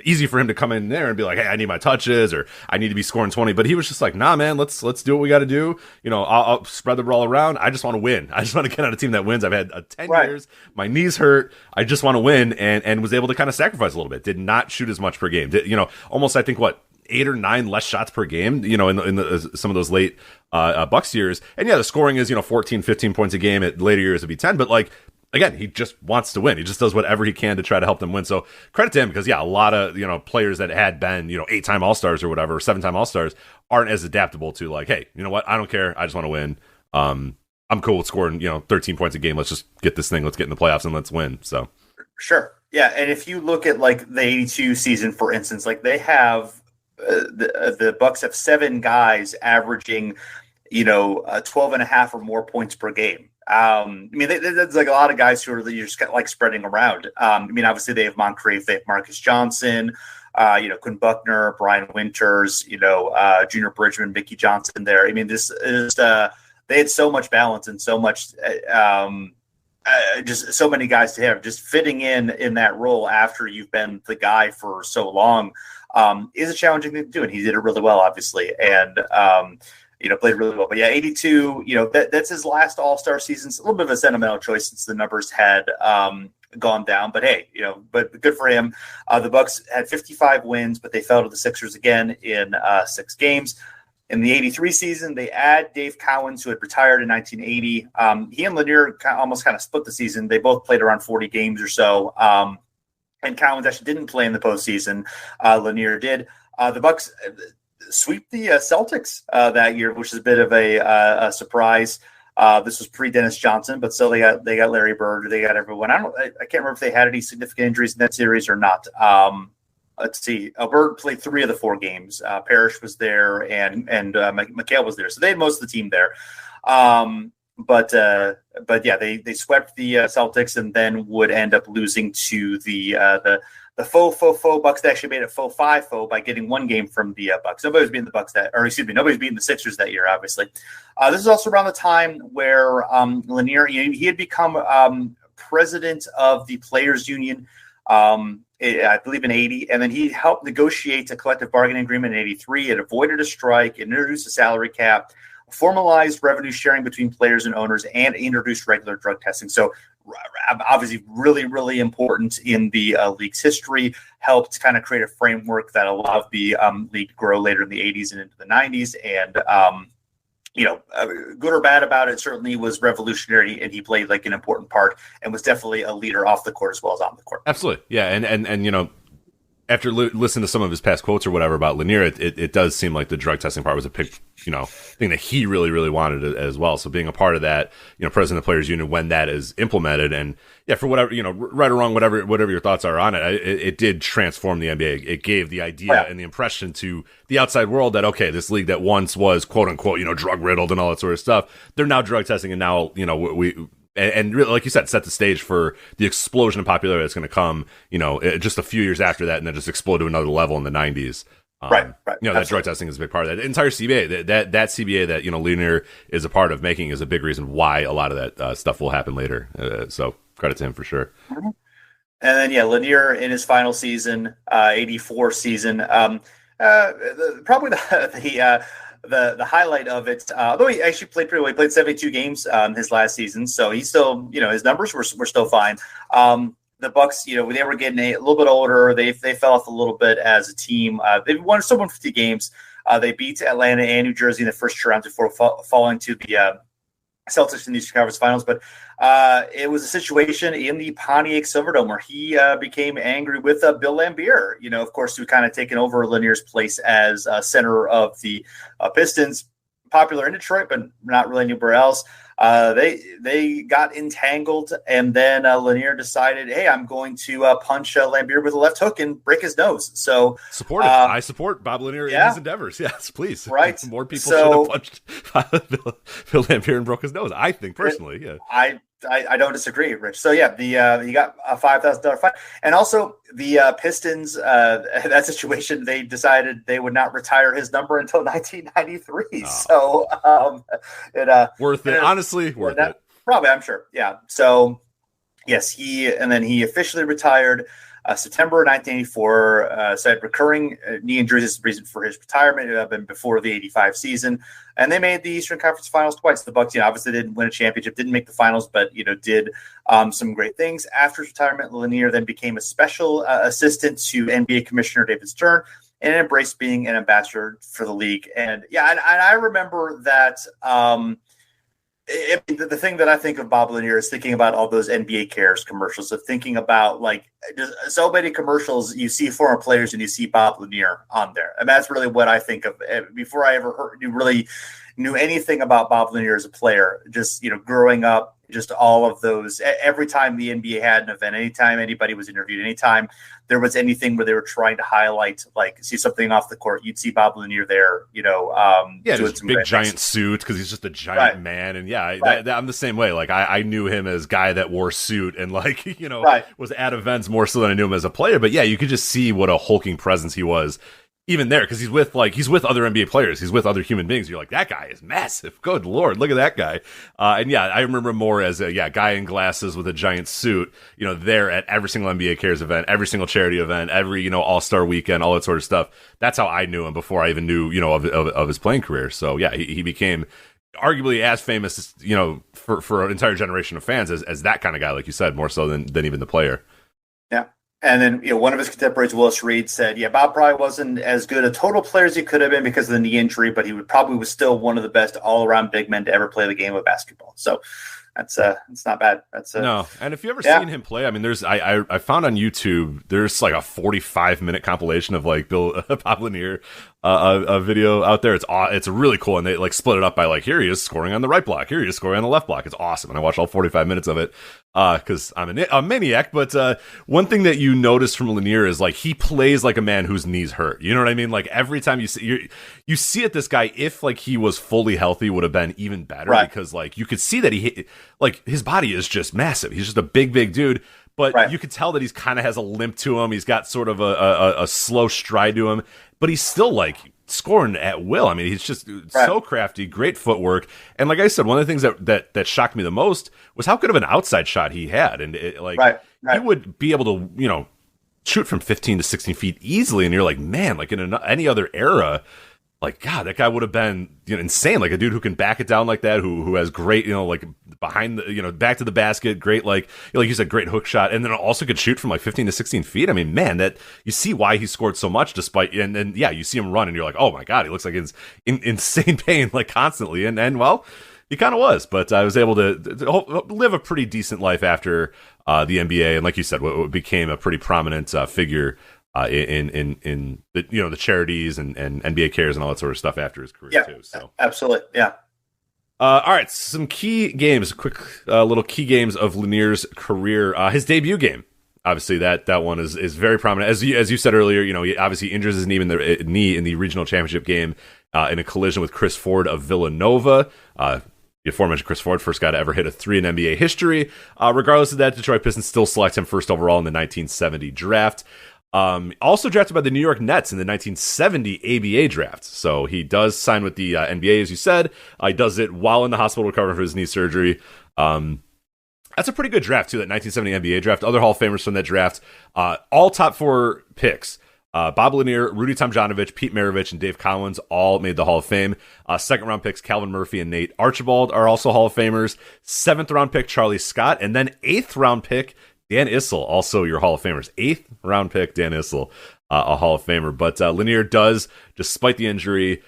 Speaker 3: easy for him to come in there and be like, hey, I need my touches, or I need to be scoring 20. But he was just like, nah, man, let's do what we got to do. I'll spread the ball around. I just want to win. I just want to get on a team that wins. I've had 10 years. My knees hurt. I just want to win, and was able to kind of sacrifice a little bit. Did not shoot as much per game. Almost, I think, 8 or 9 less shots per game, in some of those late Bucks years. And the scoring is, 14, 15 points a game. At later years it'd be 10, but again, he just wants to win. He just does whatever he can to try to help them win. So credit to him because, a lot of, players that had been, 8-time All-Stars or whatever, 7-time All-Stars aren't as adaptable to like, hey, you know what? I don't care. I just want to win. I'm cool with scoring, 13 points a game. Let's just get this thing. Let's get in the playoffs and let's win. So
Speaker 2: sure. Yeah. And if you look at like the 82 season, for instance, like they have the Bucks have 7 guys averaging, 12 and a half or more points per game. There's like a lot of guys who are just kind of like spreading around. Obviously they have Moncrief, they have Marcus Johnson, Quinn Buckner, Brian Winters, Junior Bridgman, Mickey Johnson there. This is, they had so much balance and so much, just so many guys to have. Just fitting in that role after you've been the guy for so long is a challenging thing to do, and he did it really well, obviously, and played really well. But yeah, 82, that's his last All-Star season. It's a little bit of a sentimental choice since the numbers had gone down. But hey, but good for him. The Bucks had 55 wins, but they fell to the Sixers again in 6 games. In the 83 season, they add Dave Cowens, who had retired in 1980. He and Lanier almost kind of split the season. They both played around 40 games or so. And Cowens actually didn't play in the postseason. Lanier did. The Bucks sweep the Celtics that year, which is a bit of a surprise. This was pre-Dennis Johnson, but still they got Larry Bird. They got everyone. I can't remember if they had any significant injuries in that series or not. Let's see. Bird played 3 of the 4 games. Parrish was there, and McHale was there, so they had most of the team there. But yeah, they swept the Celtics and then would end up losing to the faux Bucks. They actually made it faux by getting 1 game from the Bucks. Nobody was beating the Bucks nobody was beating the Sixers that year, obviously. This is also around the time where Lanier, he had become president of the Players Union, I believe in 80, and then he helped negotiate a collective bargaining agreement in 83. It avoided a strike, it introduced a salary cap, formalized revenue sharing between players and owners, and introduced regular drug testing. So obviously really, really important in the league's history, helped kind of create a framework that allowed the league to grow later in the 80s and into the 90s. And, good or bad about it, certainly was revolutionary, and he played like an important part and was definitely a leader off the court as well as on the court.
Speaker 3: Absolutely. Yeah. And after listening to some of his past quotes or whatever about Lanier, it does seem like the drug testing part was a big, thing that he really, really wanted as well. So being a part of that, president of the Players Union when that is implemented, and yeah, for whatever, right or wrong, whatever your thoughts are on it, it did transform the NBA. It gave the idea and the impression to the outside world that, okay, this league that once was quote unquote, drug riddled and all that sort of stuff, they're now drug testing, and now, and really, like you said, set the stage for the explosion of popularity that's going to come, just a few years after that, and then just explode to another level in the 90s.
Speaker 2: Right.
Speaker 3: That drug testing is a big part of that. The entire CBA, that CBA that, Lanier is a part of making is a big reason why a lot of that stuff will happen later. So credit to him for sure.
Speaker 2: Mm-hmm. And then, Lanier in his final season, 84 season, probably the highlight of it, although he actually played pretty well, he played 72 games his last season, so he still, his numbers were still fine. The Bucks, they were getting a little bit older. They fell off a little bit as a team. They won 50 games. They beat Atlanta and New Jersey in the first round before falling to the Celtics in the Eastern Conference Finals. But it was a situation in the Pontiac Silverdome where he became angry with Bill Laimbeer, of course, who kind of taken over Lanier's place as center of the Pistons, popular in Detroit, but not really anywhere else. They got entangled, and then Lanier decided, hey, I'm going to punch Laimbeer with a left hook and break his nose. So
Speaker 3: I support Bob Lanier in his endeavors. Yes, please.
Speaker 2: Right.
Speaker 3: More people should have punched Bill Laimbeer and broke his nose, I think, personally. Yeah.
Speaker 2: I don't disagree, Rich. So yeah, he got a $5,000 fine, and also the Pistons. That situation, they decided they would not retire his number until 1993. So
Speaker 3: worth it, honestly, worth it.
Speaker 2: Probably, I'm sure. Yeah. So yes, he officially retired. September 1984, said recurring knee injuries is the reason for his retirement. It had been before the 85 season. And they made the Eastern Conference Finals twice. The Bucks, obviously didn't win a championship, didn't make the finals, but, did some great things. After his retirement, Lanier then became a special assistant to NBA Commissioner David Stern and embraced being an ambassador for the league. And, I remember that The thing that I think of Bob Lanier is thinking about all those NBA Cares commercials, of thinking about like just so many commercials. You see former players and you see Bob Lanier on there, and that's really what I think of. Before I ever really knew anything about Bob Lanier as a player, just growing up, just all of those. Every time the NBA had an event, anytime anybody was interviewed, anytime there was anything where they were trying to highlight, like see something off the court, you'd see Bob Lanier there.
Speaker 3: Doing some big giant suit because he's just a giant man, and I'm the same way. Like I knew him as guy that wore suit and was at events more so than I knew him as a player. But yeah, you could just see what a hulking presence he was. Even there, because he's with other NBA players, he's with other human beings. You're like, that guy is massive. Good Lord, look at that guy. And yeah, I remember him more as a guy in glasses with a giant suit. There at every single NBA Cares event, every single charity event, every All-Star weekend, all that sort of stuff. That's how I knew him before I even knew of his playing career. So yeah, he became arguably as famous for an entire generation of fans as that kind of guy, like you said, more so than even the player.
Speaker 2: Yeah. And then, one of his contemporaries, Willis Reed, said, Bob probably wasn't as good a total player as he could have been because of the knee injury, but he was still one of the best all-around big men to ever play the game of basketball. So that's it's not bad.
Speaker 3: No. And if you ever seen him play, I mean, there's I found on YouTube there's like a 45-minute compilation of like Bob Lanier a video out there. It's really cool, and they like split it up by like, here he is scoring on the right block, here he is scoring on the left block. It's awesome, and I watched all 45 minutes of it because I'm a maniac. But one thing that you notice from Lanier is like he plays like a man whose knees hurt. You know what I mean? Like every time you see it, this guy, if like he was fully healthy, would have been even better because like you could see that his body is just massive. He's just a big dude. But you could tell that he's kind of has a limp to him. He's got sort of a slow stride to him, but he's still like scoring at will. I mean, he's just so crafty, great footwork. And like I said, one of the things that shocked me the most was how good of an outside shot he had. And he would be able to, shoot from 15 to 16 feet easily. And you're like, man, like in any other era, like, God, that guy would have been insane. Like a dude who can back it down like that, who has great, like behind the, back to the basket, great, like you said, great hook shot. And then also could shoot from like 15 to 16 feet. I mean, man, that you see why he scored so much despite, and you see him run and you're like, oh my God, he looks like he's in insane pain, like constantly. And well, he kind of was, but I was able to live a pretty decent life after the NBA. And like you said, what became a pretty prominent figure in the charities and NBA Cares and all that sort of stuff after his career too. So
Speaker 2: absolutely, yeah.
Speaker 3: All right, some key games, quick little key games of Lanier's career. His debut game, obviously that one is very prominent. As you said earlier, he obviously injures his knee in the regional championship game in a collision with Chris Ford of Villanova. The aforementioned Chris Ford, first guy to ever hit a three in NBA history. Regardless of that, Detroit Pistons still select him first overall in the 1970 draft. Also drafted by the New York Nets in the 1970 ABA draft. So he does sign with the NBA, as you said. He does it while in the hospital recovering from his knee surgery. That's a pretty good draft, too, that 1970 NBA draft. Other Hall of Famers from that draft. All top four picks. Bob Lanier, Rudy Tomjanovich, Pete Maravich, and Dave Collins all made the Hall of Fame. Second-round picks Calvin Murphy and Nate Archibald are also Hall of Famers. Seventh-round pick Charlie Scott. And then eighth-round pick Dan Issel, also your Hall of Famers. Eighth-round pick Dan Issel, a Hall of Famer. But Lanier does, despite the injury,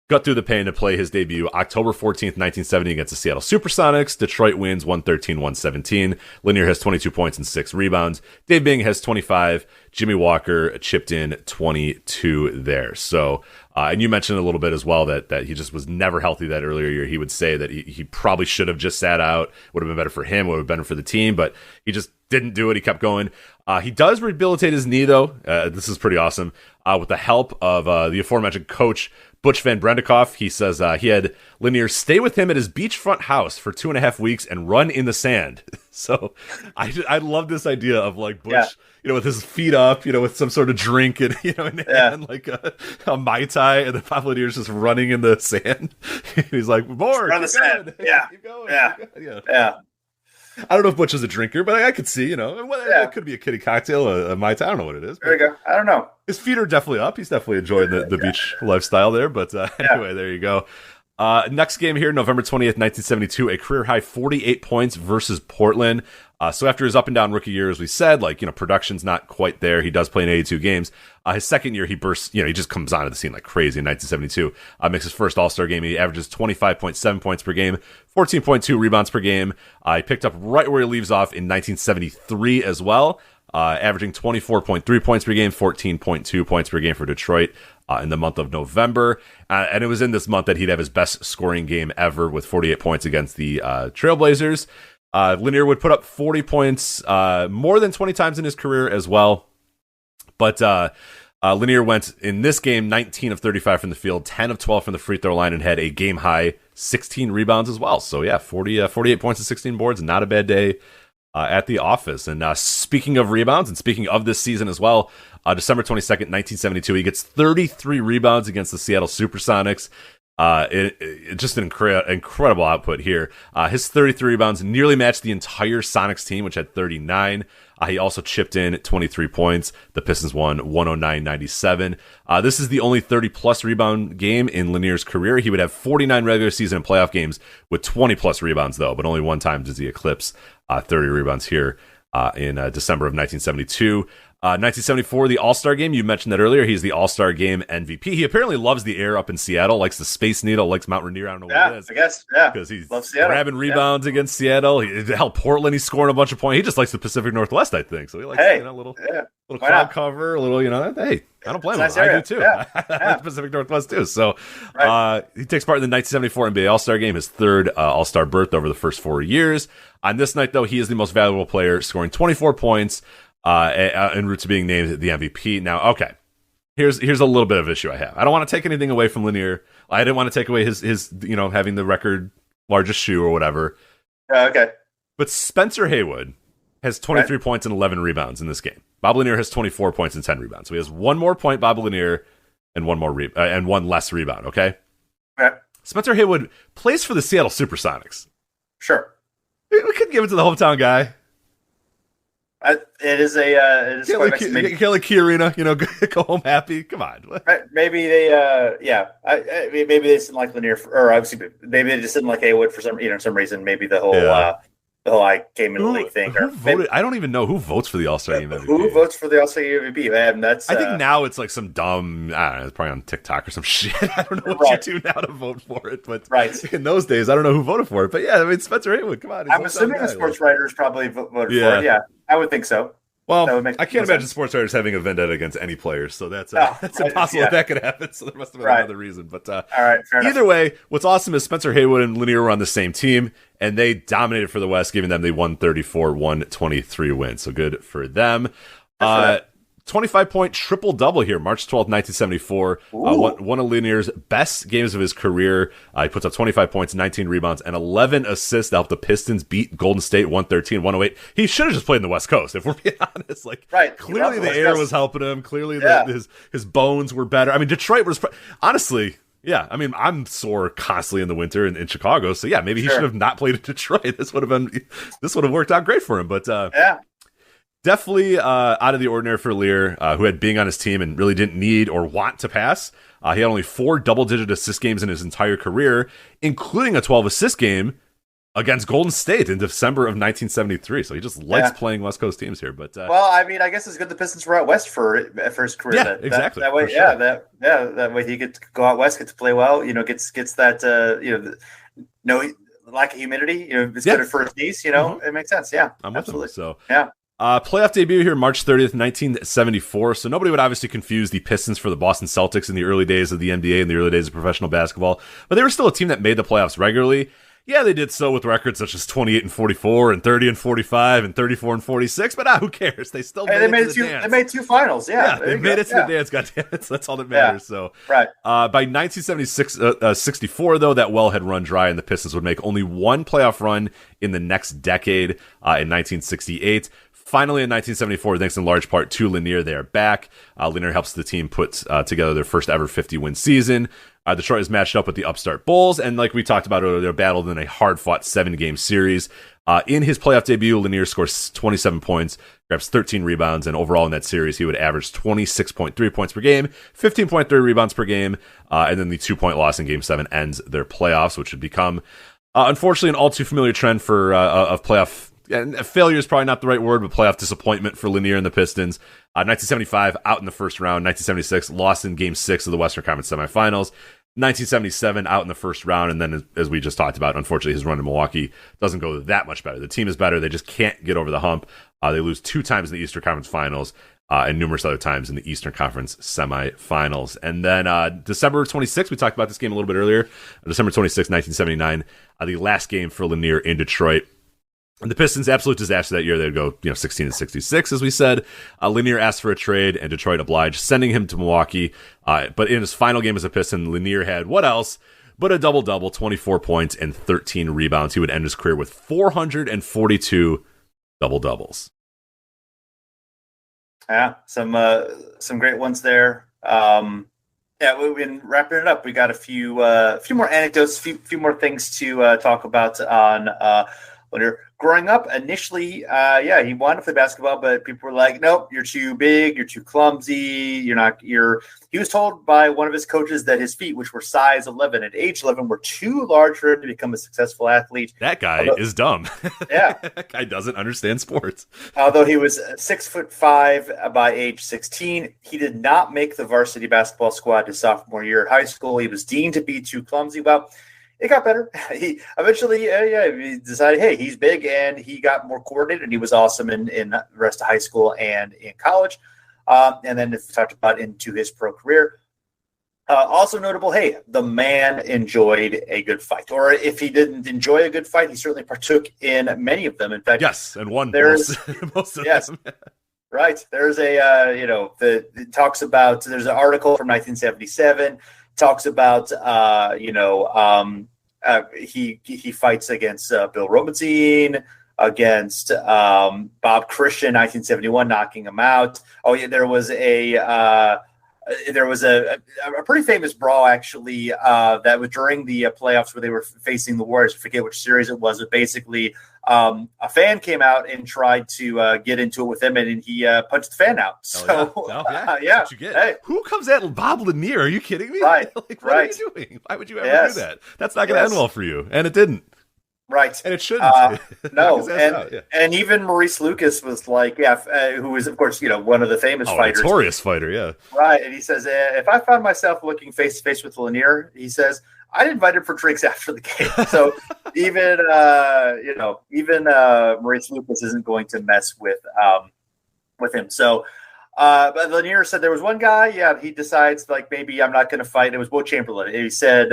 Speaker 3: got through the pain to play his debut October 14th, 1970 against the Seattle Supersonics. Detroit wins 113-117. Lanier has 22 points and 6 rebounds. Dave Bing has 25. Jimmy Walker chipped in 22 there. So, and you mentioned a little bit as well that he just was never healthy that earlier year. He would say that he probably should have just sat out. Would have been better for him, would have been better for the team, but he just didn't do it. He kept going. He does rehabilitate his knee, though. This is pretty awesome. With the help of the aforementioned coach, Butch Van Brendekoff. He says he had Lanier stay with him at his beachfront house for 2.5 weeks and run in the sand. So I love this idea of like Butch, with his feet up, with some sort of drink and, and like a Mai Tai, and then Bob Lanier's just running in the sand. He's like, more.
Speaker 2: Run the sand. Yeah.
Speaker 3: Keep going.
Speaker 2: Yeah.
Speaker 3: I don't know if Butch is a drinker, but I could see, it could be a kiddie cocktail, a Mai Tai. I don't know what it is.
Speaker 2: There you go. I don't know.
Speaker 3: His feet are definitely up. He's definitely enjoying the beach lifestyle there. But anyway, there you go. Next game here, November 20th, 1972, a career-high 48 points versus Portland. So after his up-and-down rookie year, as we said, production's not quite there. He does play in 82 games. His second year, he bursts, he just comes onto the scene like crazy in 1972. Makes his first All-Star game. He averages 25.7 points per game, 14.2 rebounds per game. He picked up right where he leaves off in 1973 as well, averaging 24.3 points per game, 14.2 points per game for Detroit in the month of November. And it was in this month that he'd have his best scoring game ever with 48 points against the Trailblazers. Lanier would put up 40 points more than 20 times in his career as well. But Lanier went in this game 19 of 35 from the field, 10 of 12 from the free throw line, and had a game high 16 rebounds as well. So yeah, 48 points and 16 boards. Not a bad day at the office. And speaking of rebounds and speaking of this season as well, December 22nd, 1972, he gets 33 rebounds against the Seattle Supersonics. Just an incredible output here. His 33 rebounds nearly matched the entire Sonics team, which had 39. He also chipped in 23 points. The Pistons won 109-97. This is the only 30-plus rebound game in Lanier's career. He would have 49 regular season and playoff games with 20-plus rebounds, though, but only one time does he eclipse 30 rebounds here in December of 1972. 1974, the All-Star Game. You mentioned that earlier. He's the All-Star Game MVP. He apparently loves the air up in Seattle, likes the Space Needle, likes Mount Rainier. I don't know what it is.
Speaker 2: I guess, yeah.
Speaker 3: Because he's grabbing rebounds against Seattle. Portland, he's scoring a bunch of points. He just likes the Pacific Northwest, I think. So he likes a little cloud cover, a little, hey, I don't blame him. I do too. I like the Pacific Northwest too. So he takes part in the 1974 NBA All-Star Game, his third All-Star berth over the first 4 years. On this night, though, he is the most valuable player, scoring 24 points. En route to being named the MVP. Now, okay, here's a little bit of issue I have. I don't want to take anything away from Lanier. I didn't want to take away his having the record largest shoe or whatever.
Speaker 2: Okay.
Speaker 3: But Spencer Haywood has 23 points and 11 rebounds in this game. Bob Lanier has 24 points and 10 rebounds. So he has one more point, Bob Lanier, and one more and one less rebound. Okay. Spencer Haywood plays for the Seattle Supersonics.
Speaker 2: Sure.
Speaker 3: We could give it to the hometown guy.
Speaker 2: It is quite
Speaker 3: you can't like Key Arena, go home happy. Come on.
Speaker 2: Right, maybe they, maybe they just didn't like Lanier, or obviously, maybe they just didn't like Haywood for some reason. Maybe the whole I came in the league thing.
Speaker 3: Who voted? I don't even know who votes for the All-Star Game MVP.
Speaker 2: Who votes for the All-Star Game MVP, man? I
Speaker 3: think now it's like some dumb, I don't know, it's probably on TikTok or some shit. I don't know what you do now to vote for it. But in those days, I don't know who voted for it. But yeah, I mean, Spencer Haywood, come on.
Speaker 2: I'm assuming the sports writers probably voted for it. Yeah, I would think so.
Speaker 3: Well, I can't imagine sports writers having a vendetta against any players, so that's impossible if that could happen. So there must have been another reason. But
Speaker 2: all right,
Speaker 3: either way, what's awesome is Spencer Haywood and Lanier were on the same team, and they dominated for the West, giving them the 134-123 win. So good for them. 25-point triple-double here, March 12th, 1974. One of Lanier's best games of his career. He puts up 25 points, 19 rebounds, and 11 assists to help the Pistons beat Golden State 113-108. He should have just played in the West Coast, if we're being honest. Clearly the air was helping him. Clearly his bones were better. I mean, Detroit was... honestly... yeah, I mean, I'm sore constantly in the winter in Chicago, so yeah, maybe he should have not played in Detroit. This would have worked out great for him, but... definitely out of the ordinary for Lear, who had Bing on his team and really didn't need or want to pass. He had only 4 double-digit assist games in his entire career, including a 12-assist game against Golden State in December of 1973. So he just likes playing West Coast teams here. But
Speaker 2: well, I mean, I guess it's good the Pistons were out west for his career.
Speaker 3: Yeah, exactly.
Speaker 2: That way, that way he gets to go out west, gets to play well. Gets that no lack of humidity. It's good for his knees. It makes sense. Yeah,
Speaker 3: I'm
Speaker 2: absolutely.
Speaker 3: With him, so
Speaker 2: yeah.
Speaker 3: Playoff debut here, March 30th, 1974. So nobody would obviously confuse the Pistons for the Boston Celtics in the early days of the NBA, in the early days of professional basketball. But they were still a team that made the playoffs regularly. Yeah, they did so with records such as 28-44 and 30-45 and 34-46. But who cares? They still made it to the dance.
Speaker 2: They made 2 finals. Yeah,
Speaker 3: they made it to the dance. Goddammit, that's all that matters. So
Speaker 2: by
Speaker 3: 1976-64, though, that well had run dry, and the Pistons would make only one playoff run in the next decade. In 1968. Finally, in 1974, thanks in large part to Lanier, they are back. Lanier helps the team put together their first ever 50-win season. Detroit is matched up with the upstart Bulls, and like we talked about earlier, they're battled in a hard-fought 7-game series. In his playoff debut, Lanier scores 27 points, grabs 13 rebounds, and overall in that series, he would average 26.3 points per game, 15.3 rebounds per game, and then the 2-point loss in Game 7 ends their playoffs, which would become, unfortunately, an all-too-familiar trend for of playoff. And failure is probably not the right word, but playoff disappointment for Lanier and the Pistons. 1975, out in the first round. 1976, lost in Game 6 of the Western Conference semifinals. 1977, out in the first round. And then, as we just talked about, unfortunately, his run in Milwaukee doesn't go that much better. The team is better. They just can't get over the hump. They lose 2 times in the Eastern Conference Finals and numerous other times in the Eastern Conference semifinals. And then December 26th, we talked about this game a little bit earlier. December 26th, 1979, the last game for Lanier in Detroit. And the Pistons, absolute disaster that year. They'd go 16-66, as we said. Lanier asked for a trade, and Detroit obliged, sending him to Milwaukee. But in his final game as a Piston, Lanier had what else but a double-double, 24 points and 13 rebounds. He would end his career with 442 double-doubles.
Speaker 2: Yeah, some great ones there. We've been wrapping it up. We got a few more anecdotes, few more things to talk about on Lanier. Growing up, initially, he wanted to play basketball, but people were like, "Nope, you're too big, you're too clumsy, He was told by one of his coaches that his feet, which were size 11 at age 11, were too large for him to become a successful athlete.
Speaker 3: That guy is dumb.
Speaker 2: Yeah,
Speaker 3: that guy doesn't understand sports.
Speaker 2: Although he was 6'5" by age 16, he did not make the varsity basketball squad his sophomore year at high school. He was deemed to be too clumsy. Well, it got better. He eventually, he decided, hey, he's big, and he got more coordinated, and he was awesome in the rest of high school and in college. And then if we talked about into his pro career. Also notable, hey, the man enjoyed a good fight. Or if he didn't enjoy a good fight, he certainly partook in many of them. In fact,
Speaker 3: yes, and won most of them.
Speaker 2: Right. There's it talks about, there's an article from 1977, talks about, he fights against Bill Romanzine, against Bob Christian, 1971, knocking him out. Oh yeah, there was a pretty famous brawl actually that was during the playoffs where they were facing the Warriors. I forget which series it was, but basically a fan came out and tried to get into it with him, and he punched the fan out. So
Speaker 3: yeah. That's what you get. Hey. Who comes at Bob Lanier? Are you kidding me?
Speaker 2: Right.
Speaker 3: What are you doing? Why would you ever do that? That's not going to end well for you, and it didn't.
Speaker 2: Right.
Speaker 3: And it shouldn't.
Speaker 2: No. And even Maurice Lucas was like, who was, of course, one of the famous fighters.
Speaker 3: Notorious fighter, yeah.
Speaker 2: Right. And he says, if I found myself looking face to face with Lanier, he says, I'd invite him for drinks after the game. So even Maurice Lucas isn't going to mess with him. So but Lanier said there was one guy, he decides like, maybe I'm not going to fight. It was Wilt Chamberlain. And he said,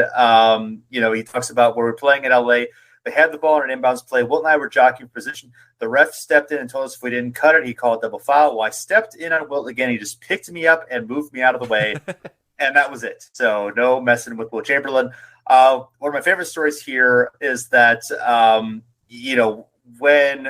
Speaker 2: he talks about where we're playing in LA. They had the ball in an inbounds play. Wilt and I were jockeying for position. The ref stepped in and told us if we didn't cut it, he called double foul. Well, I stepped in on Wilt again. He just picked me up and moved me out of the way. And that was it. So no messing with Wilt Chamberlain. One of my favorite stories here is that, when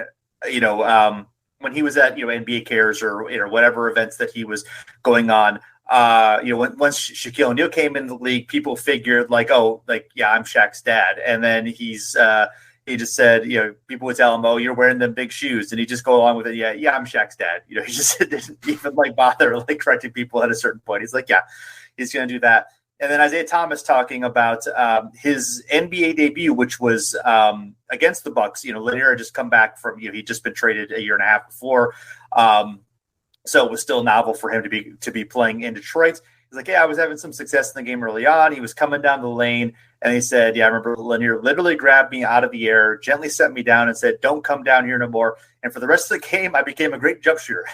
Speaker 2: he was at, NBA Cares or whatever events that he was going on, once Shaquille O'Neal came into the league, people figured I'm Shaq's dad. And then he just said, people would tell him, oh, you're wearing them big shoes. And he just go along with it. Yeah, I'm Shaq's dad. He just didn't even bother correcting people at a certain point. He's like, yeah, he's going to do that. And then Isaiah Thomas talking about his NBA debut, which was against the Bucks. Lanier had just come back from, he'd just been traded a year and a half before. So it was still novel for him to be playing in Detroit. He's like, I was having some success in the game early on. He was coming down the lane, and he said, I remember Lanier literally grabbed me out of the air, gently set me down, and said, don't come down here no more. And for the rest of the game, I became a great jump shooter.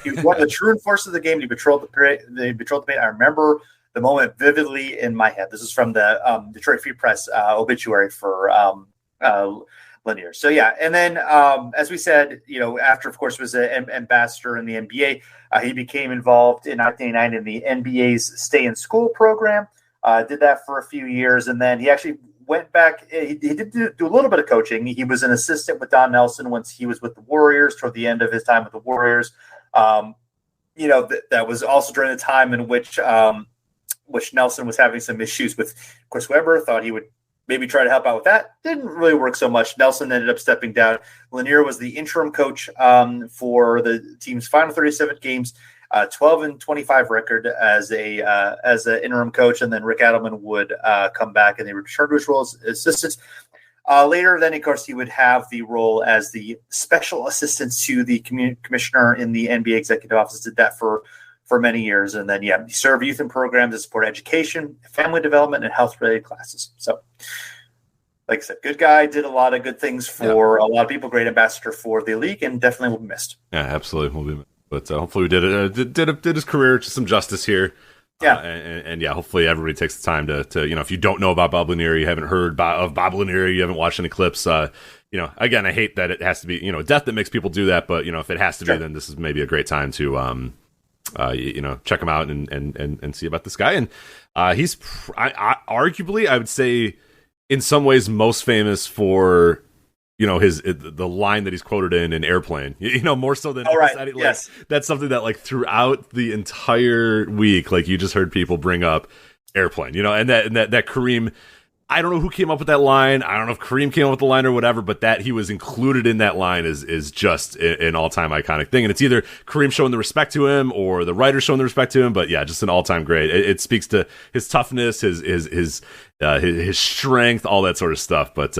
Speaker 2: He was one of the true enforcers of the game. He patrolled the paint. I remember the moment vividly in my head. This is from the Detroit Free Press obituary for Lanier. So and then as we said, after of course was an ambassador in the NBA, he became involved in 1999 in the NBA's Stay in School program. Did that for a few years, and then he actually went back. He did do a little bit of coaching. He was an assistant with Don Nelson once he was with the Warriors toward the end of his time with the Warriors. That was also during the time in which Nelson was having some issues with Chris Webber. Thought he would maybe try to help out with that. Didn't really work so much. Nelson ended up stepping down. Lanier was the interim coach for the team's final 37 games, 12-25 record as an interim coach, and then Rick Adelman would come back and they returned to his role as assistants. Later, then, of course, he would have the role as the special assistant to the commissioner in the NBA executive office. Did that for many years. And then, he served youth and programs to support education, family development, and health-related classes. So, like I said, good guy, did a lot of good things for a lot of people, great ambassador for the league, and definitely will be missed.
Speaker 3: Yeah, absolutely will be missed. But hopefully we did his career to some justice here.
Speaker 2: Yeah.
Speaker 3: And hopefully everybody takes the time to if you don't know about Bob Lanier, you haven't heard of Bob Lanier, you haven't watched any clips, again, I hate that it has to be, death that makes people do that. But, if it has to be, then this is maybe a great time to, check him out and see about this guy. And he's arguably, I would say, in some ways most famous for the line that he's quoted in Airplane, more so than
Speaker 2: yes.
Speaker 3: That's something that throughout the entire week, you just heard people bring up Airplane, and that Kareem, I don't know who came up with that line. I don't know if Kareem came up with the line or whatever, but that he was included in that line is just an all-time iconic thing. And it's either Kareem showing the respect to him or the writer showing the respect to him, but just an all-time great. It speaks to his toughness, his strength, all that sort of stuff. But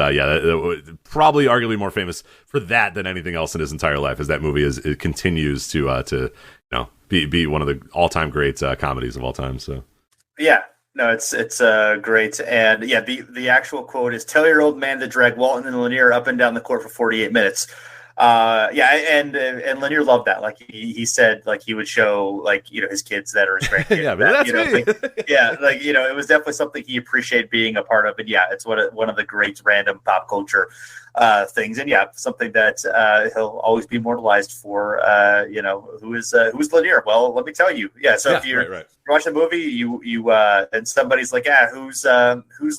Speaker 3: probably arguably more famous for that than anything else in his entire life, as that movie it continues to be one of the all-time great comedies of all time. So
Speaker 2: yeah. No, it's great. And the actual quote is, "Tell your old man to drag Walton and Lanier up and down the court for 48 minutes. And Lanier loved that. He said, he would show his kids that are his grandkids.
Speaker 3: Yeah, but that's me.
Speaker 2: It was definitely something he appreciated being a part of. And it's one of the great random pop culture things. And something that he'll always be immortalized for. Who's Lanier? Well, let me tell you. So if you watch the movie, you and somebody's like, who's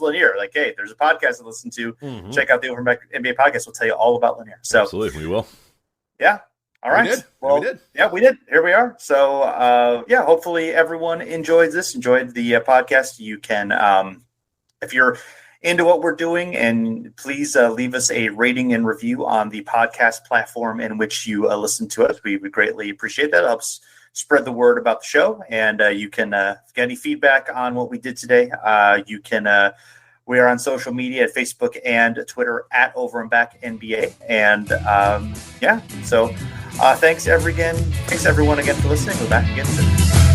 Speaker 2: Lanier? Hey, there's a podcast to listen to. Mm-hmm. Check out the Over NBA podcast. We'll tell you all about Lanier. So
Speaker 3: absolutely, we will.
Speaker 2: Yeah. All right.
Speaker 3: We did.
Speaker 2: Well,
Speaker 3: we did.
Speaker 2: Yeah, we did. Here we are. So hopefully everyone enjoyed the podcast. You can, if you're into what we're doing, and please leave us a rating and review on the podcast platform in which you listen to us. We would greatly appreciate that. It helps spread the word about the show. And you can get any feedback on what we did today. You can we are on social media at Facebook and Twitter at Over and Back NBA. And so thanks everyone again for listening. We're back again soon.